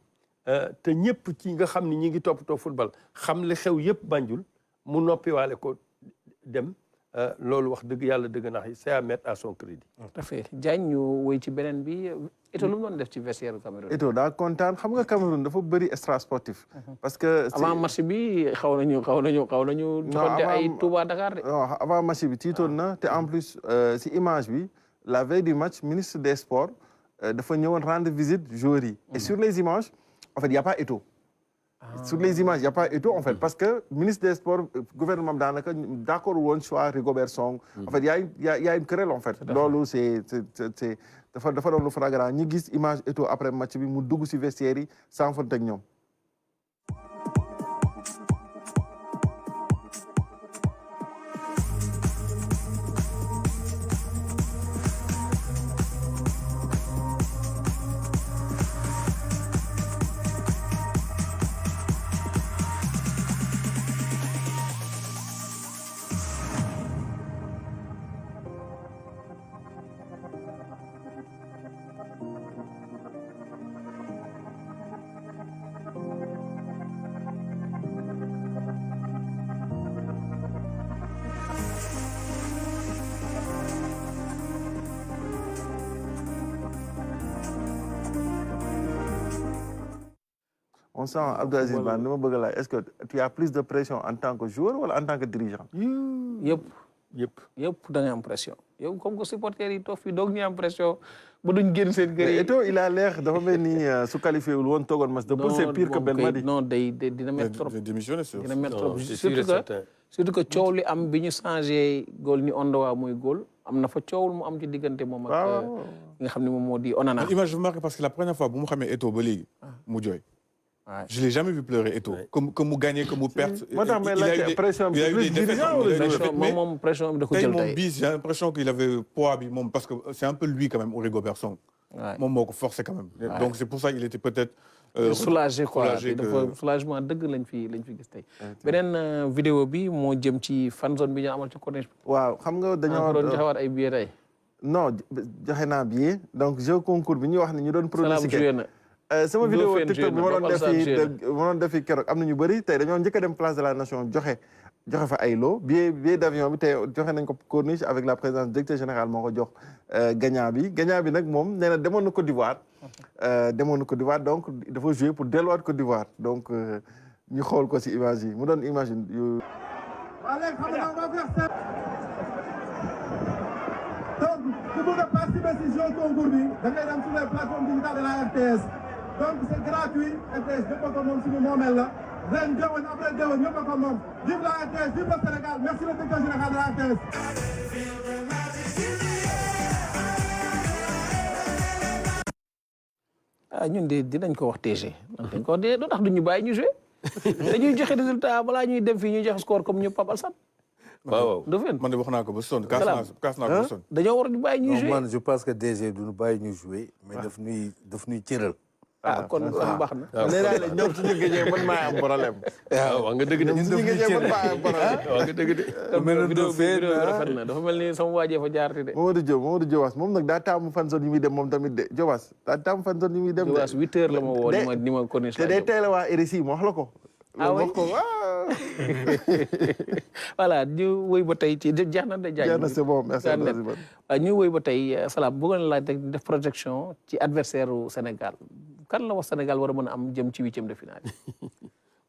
te ñëpp ci nga xam ni ñi ngi toppatoo football xam li xew yëpp Banjul mu noppiwaale ko dem loolu wax dëgg yàlla dëgg nax yi c'est à mettre à son crédit. tout à fait Diagne ñu woy ci beneen bi Eto'o lu mu doon def ci vestiaire Cameroun. Eto'o daa kontaan xam nga Cameroun dafa bëri extra sportif. parce que avant match bi xaw nañu. joxante ay Touba Dakar de. non avant match bi tiitoon na te en plus si image bi la veille du match ministre des sports dafa ñëwoon rendre visite joueurs yi. et sur les images. En fait, il n'y a pas Eto'o. Sur les images, il n'y a pas Eto'o, en fait, parce que le ministre des Sports, gouvernement d'accord ou un choix, Rigobert Song. En fait, il y a une querelle, en fait. Lolo, c'est dafa doon lu flagrant. Ñi gis image Eto'o après match bi mu dugg ci vestiaire yi sans faute ak ñoom. On sent Abdou Aziz Ba ni ma bëgg laaj est-ce que tu as plus de pression en tant que joueur wala en tant que dirigeant. yëpp da ngay am pression yow comme que supporters yi toog fii doog ñu am pression ba duñ génn seen kër yi. Eto'o il a l'air dafa mel ni su qualifié wul woon toogoon match de poule c'est pire que Belmadi. non dina mettre trop dina mettre trop surtout que coow li am bi ñu changé góol ni Ondowa muy góol am na fa coowul mu am ci diggante moom ak nga xam ne moom moo di Onana. Image marquée parce que la première fois bu mu xamee Eto'o ba léegi mu jooy. Je ne l'ai jamais vu pleurer, Eto'o. Comme vous gagnez, comme vous perdez. Il a eu des pression. J'ai l'impression qu'il avait poids, parce que c'est un peu lui quand même, Rigobert Song. Mon forcé quand même. Donc c'est pour ça qu'il était peut-être soulagé quoi. Soulagement dëgg lañ fi gis tey. Beneen vidéo bi moo jëm ci fan zone bi ñu amal ci corniche. waaw xam nga dañoo doon joxewaat ay billets tey. non joxe naa billet donc jeu concours bi ñu wax ne ñu doon pronostiqué. sama vidéo TikTok bi ma doon defi keroog am na ñu bëri tey dañoo njëkk a dem place de la nation joxe fa ay lot billet d'avion bi tey joxe nañ ko corniche avec la présidence directeur général moo ko jox gagnant bi nag moom nee na demoon na Côte d'Ivoire donc dafa jouer pour delluwaat Côte d'Ivoire donc ñu xool ko si image yi mu doon image yu donc ku bëgg a participer si jeu concours bi da ngay dem sur les plateformes digitales de la RTS donc c'est gratuit RTS ñëpp a ko moom suñu moomeel la ren déwén après déwén ñëpp a ko moom vive la RTS vive le Sénégal merci le directeur général de la RTS. ñun de dinañ ko wax TG. dañ ko wax de doo tax duñu bàyyi ñu joué dañuy joxe résultat balaa ñuy dem fii ñuy joxe score comme ñëpp Pape Alassane. waaw man de wax naa ko ba sonn kaas naa ko ba sonn. dañoo war a bàyyi ñu joué man je pense que DG duñu bàyyi ñu joué mais daf ñuy cëral. kon baax na. nee naa la ñoom suñu gëjee man maa am problème. waaw wax nga dëgg de. suñu gëjee man maa am problème. wax nga dëgg de. vidéo rafet na dafa mel ni sama waajee fa jaarti de. Mamadou Diobass moom nag daa taamu fan zone yi muy dem moom tamit de Diobass daa taamu fan zone yi muy dem de. Diobass 8 heures la ma woo ni ma connais. te day teel a waa RSI ma wax la ko. wax ko voilà ñu wëy ba tey ci jeex na de jeex na c'est bon merci ñu wëy ba tey Salam bëggoon laaj rek def projection ci adversaire u Sénégal kan la wax Sénégal war a mën a am jëm ci 8e de finale.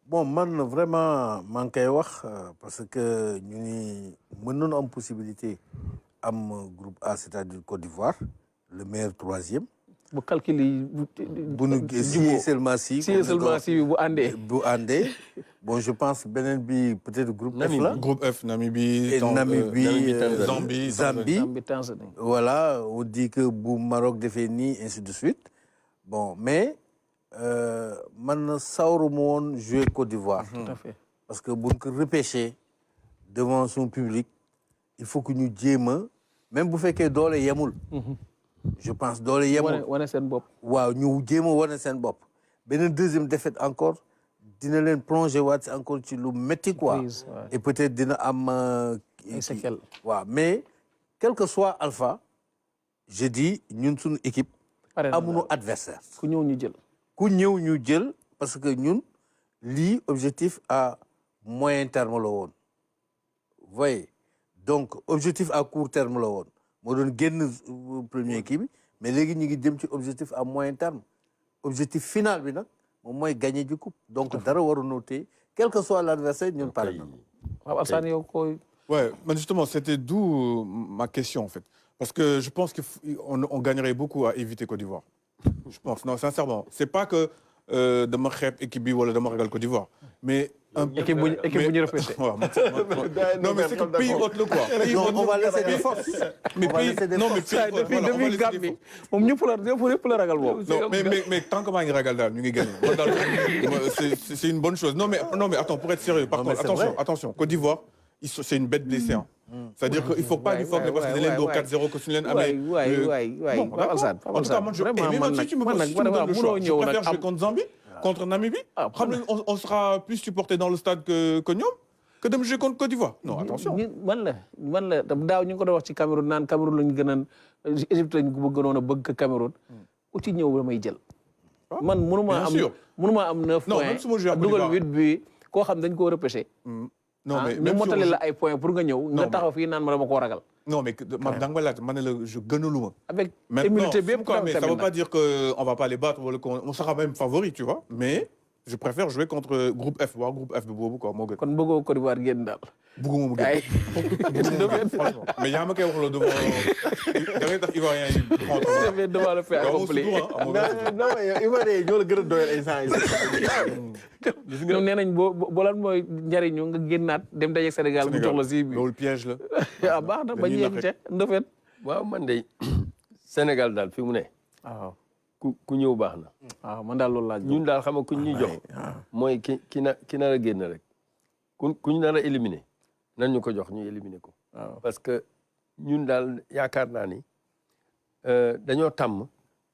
bon man vraiment maa ngi koy wax parce que ñu ni mën nañu am possibilité am groupe A c'est-à-dire Côte d'Ivoire le meilleur 3e. bu calcul yi bu nu si seulement si bu àndee bon je pense beneen bi peut-être groupe F la groupe F Namibie Zambie Tanzanie voilà on dit que bu Maroc defee nii ainsi de suite bon mais man sawaru ma woon jouer Côte d'Ivoire tout à fait parce que buñ ko repêché devant son public il faut que ñu jéem a même bu fekkee doole yemul je pense doole yemul wane seen bopp. waaw ñu jéem a wane seen bopp beneen deuxième défaite encore dina leen plonger waat encore ci lu métti quoi et peut-être dina am séquelles waaw mais quel que soit Alpha je dis ñun suñu équipe amuñu adversaire ku ñëw ñu jël parce que ñun lii objectif à moyen terme la woon vous voyez donc objectif à court terme la woon moo doon génn premier kii bi mais léegi ñu ngi jëm ci objectif à moyen terme objectif final bi nag moom mooy gagner du coupe donc dara waru noter quel que soit l'adversaire ñun pare na. waaw Alassane yow koy. Ouais, mais justement c'était d'où ma question en fait parce que je pense qu'on gagnerait beaucoup à éviter Côte d'Ivoire. Je pense non sincèrement c'est pas que dama xeeb équipe bi wala dama ragal Côte d'Ivoire mais. équipe bu ñu repêché. non mais c'est que pays hôte la quoi. on va laisser des forces. mais pays non mais depuis Gambie moom ñëpp la ragal boobu. non mais tant que maa ngi ragal daal ñu ngi gagné. c'est une bonne chose non mais attends pour être sérieux par contre attention Côte d'Ivoire c'est une bête blessée hein. C'est-à-dire qu'il faut pas lui faire parce que leen doo 4-0 que suñu leen amee. bon en tout cas man je préfère jouer contre Zambie. Contre Namibie, on sera plus supporté dans le stade que ñoom que dem jouer contre Côte d'Ivoire. Non, attention. man la daaw ñu ngi ko doon wax ci Cameroun naan Cameroun lañu gënoon Égypte lañu gënoon a bëgg que Cameroun ku ci ñëw damay jël. man mënuma am 9 points dugal 8 bi koo xam dañ koo repêché. non mais ñu motali la ay points pour nga ñëw nga taxaw fii naan ma dama koo ragal. non mais man da nga ma laaj ma ne la je gënaluma. avec immunité bi yëpp mais ça veut pas dire que on va pas les battre wala on sera même favori tu vois mais je préfère jouer contre groupe F waaw groupe F bi boobu quoi moo gën. kon bëggoo Côte d'Ivoire génn daal. bëgguma mu génn franchement mais yaa ma koy wax la devant da ngay tax Ivoirien yi devant le fait accompli. non mais Ivoirien ñoo la gën a doyal ay saa gis nga nee nañ boo lan mooy njariñu nga génnaat dem dajeeg Sénégal mu jox la si bi loolu piège la. ah baax na bañ yegg ca ndofet. waaw man de Sénégal daal fi mu ne. waaw ku ñëw baax na. waaw man daal loolu laa ñun daal xam nga ku ñuy jox. mooy ki nar a génn rek. ku ñu nar a éliminer nan ñu ko jox ñu éliminer ko. parce que ñun daal yaakaar naa ni dañoo tàmm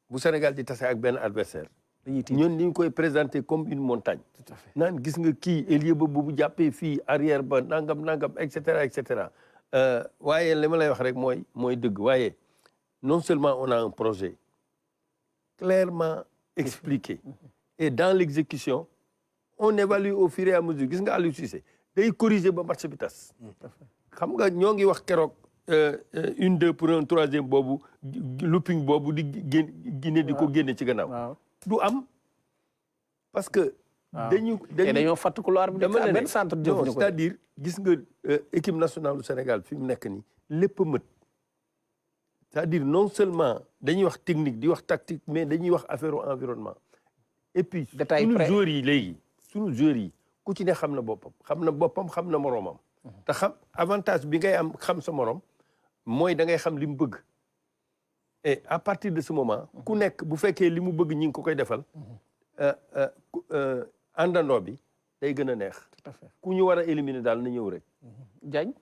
bu Sénégal di tase ak benn adversaire ñun ni ñu koy présenter comme une montagne. tout à fait naan gis nga kii ailier ba bu jàppee fii arrière ba nangam et cetera et cetera waaye li ma lay wax rek mooy dëgg waaye non seulement on a un projet clairement expliqué et dans l'exécution on évalue au fur et à mesure gis nga Aliou Cissé day corriger ba match bi tas. xam nga ñoo ngi wax keroog 1-2 pour un troisième boobu looping boobu di génne di ko génne ci gannaaw. du am parce que. dañoo fàtt couloir bi dama benn centre non c'est-à-dire gis nga équipe nationale du Sénégal fi mu nekk nii lépp mët c'est-à-dire non seulement dañuy wax technique di wax tactique mais dañuy wax affaire environnement et puis suñu joueurs yi léegi suñu joueurs yi ku ci ne xam na boppam xam na moroomam te xam avantage bi ngay am xam sa morom mooy da ngay xam li mu bëgg et à partir de ce moment ku nekk bu fekkee li mu bëgg ñi ngi ko koy defal àndandoo bi day gën a neex. tout à fait ku ñu war a éliminer daal na ñëw rek. Diagne.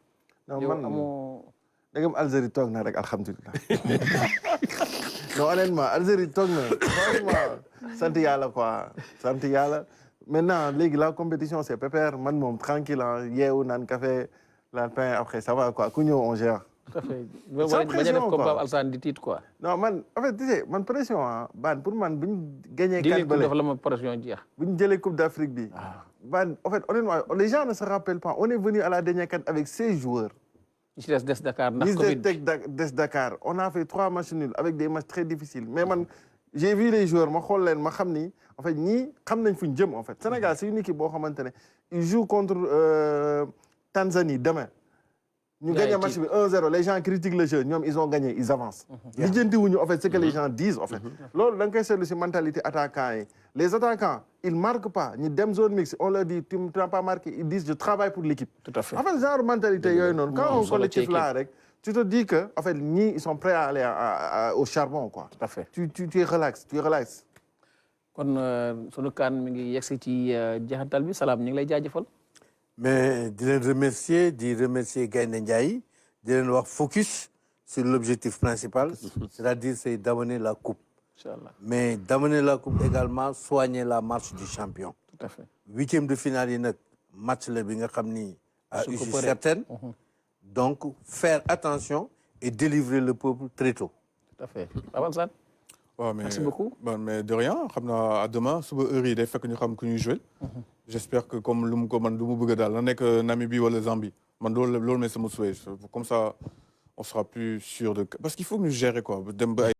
non man amoo. da nga am Algérie toog na rek alhamdulilah. non honnêtement Algérie toog na franchement sant yàlla quoi sant yàlla maintenant léegi la compétition c'est pépère man moom tranquille yeewu naan café la pain après ça va quoi ku ñëw on gère. tout à fait bañ a def comme Pape Alassane di tiit quoi. non man en fait tu sais man pression ah ban pour man bu ñu gagné. kan bële dafa la ma pression jeex. bu ñu jëlee coupe d'Afrique bi. ban en fait honnêtement les gens ne se rappellent pas on est venu à la dernière CAN avec 16 joueurs. ñi ci des Dakar ndax Covid des Dakar on a fait 3 matchs nuls avec des matchs très difficiles mais man j'ai vu les joueurs ma xool leen ma xam ni en fait ñii xam nañ fu ñu jëm en fait Sénégal c'est une équipe boo xamante ne il joue contre Tanzanie demain. ñu gagné match bi 1-0 les gens critiquent le jeu ñoom ils ont gagné ils avancent. lijjanti wuñu en fait ce que les gens disent en fait. loolu da nga koy seetlu si mentalité attaquant yi les attaquants ils marquent pas ñi dem zone mixte on leur dit tu n'as pas marqué ils disent je travaille pour l'équipe. tout à fait en fait genre mentalité yooyu noonu. quand on collectif là rek tu te dis que en fait ñii ils sont prêts à aller au charbon quoi. tout à fait tu es relax tu es relax. kon sunu kan mi ngi yegsi ci jeexantal bi Salam ñu ngi lay jaajëfal. mais di leen remercier Gaynde Ndiaye di leen wax focus sur l'objectif principal c'est-à-dire c'est d'amener la coupe. Inch'Allah. mais d'amener la coupe également soigner la marche du champion. tout à fait 8e de finale yi nag match la bi nga xam ni à issue certaine. donc faire attention et délivrer le peuple très tôt. tout à fait Alassane. Ouais, merci beaucoup. Mais de rien, à demain, suba heure yi day fekk ñu xam ku ñuy jouer. J'espère que comme lu mu ko man lu mu bëgg daal na nekk Namibie wala Zambie man loolu mais sama souhait comme ça on sera plus sûr de parce qu'il faut que ñu gérer quoi dem ba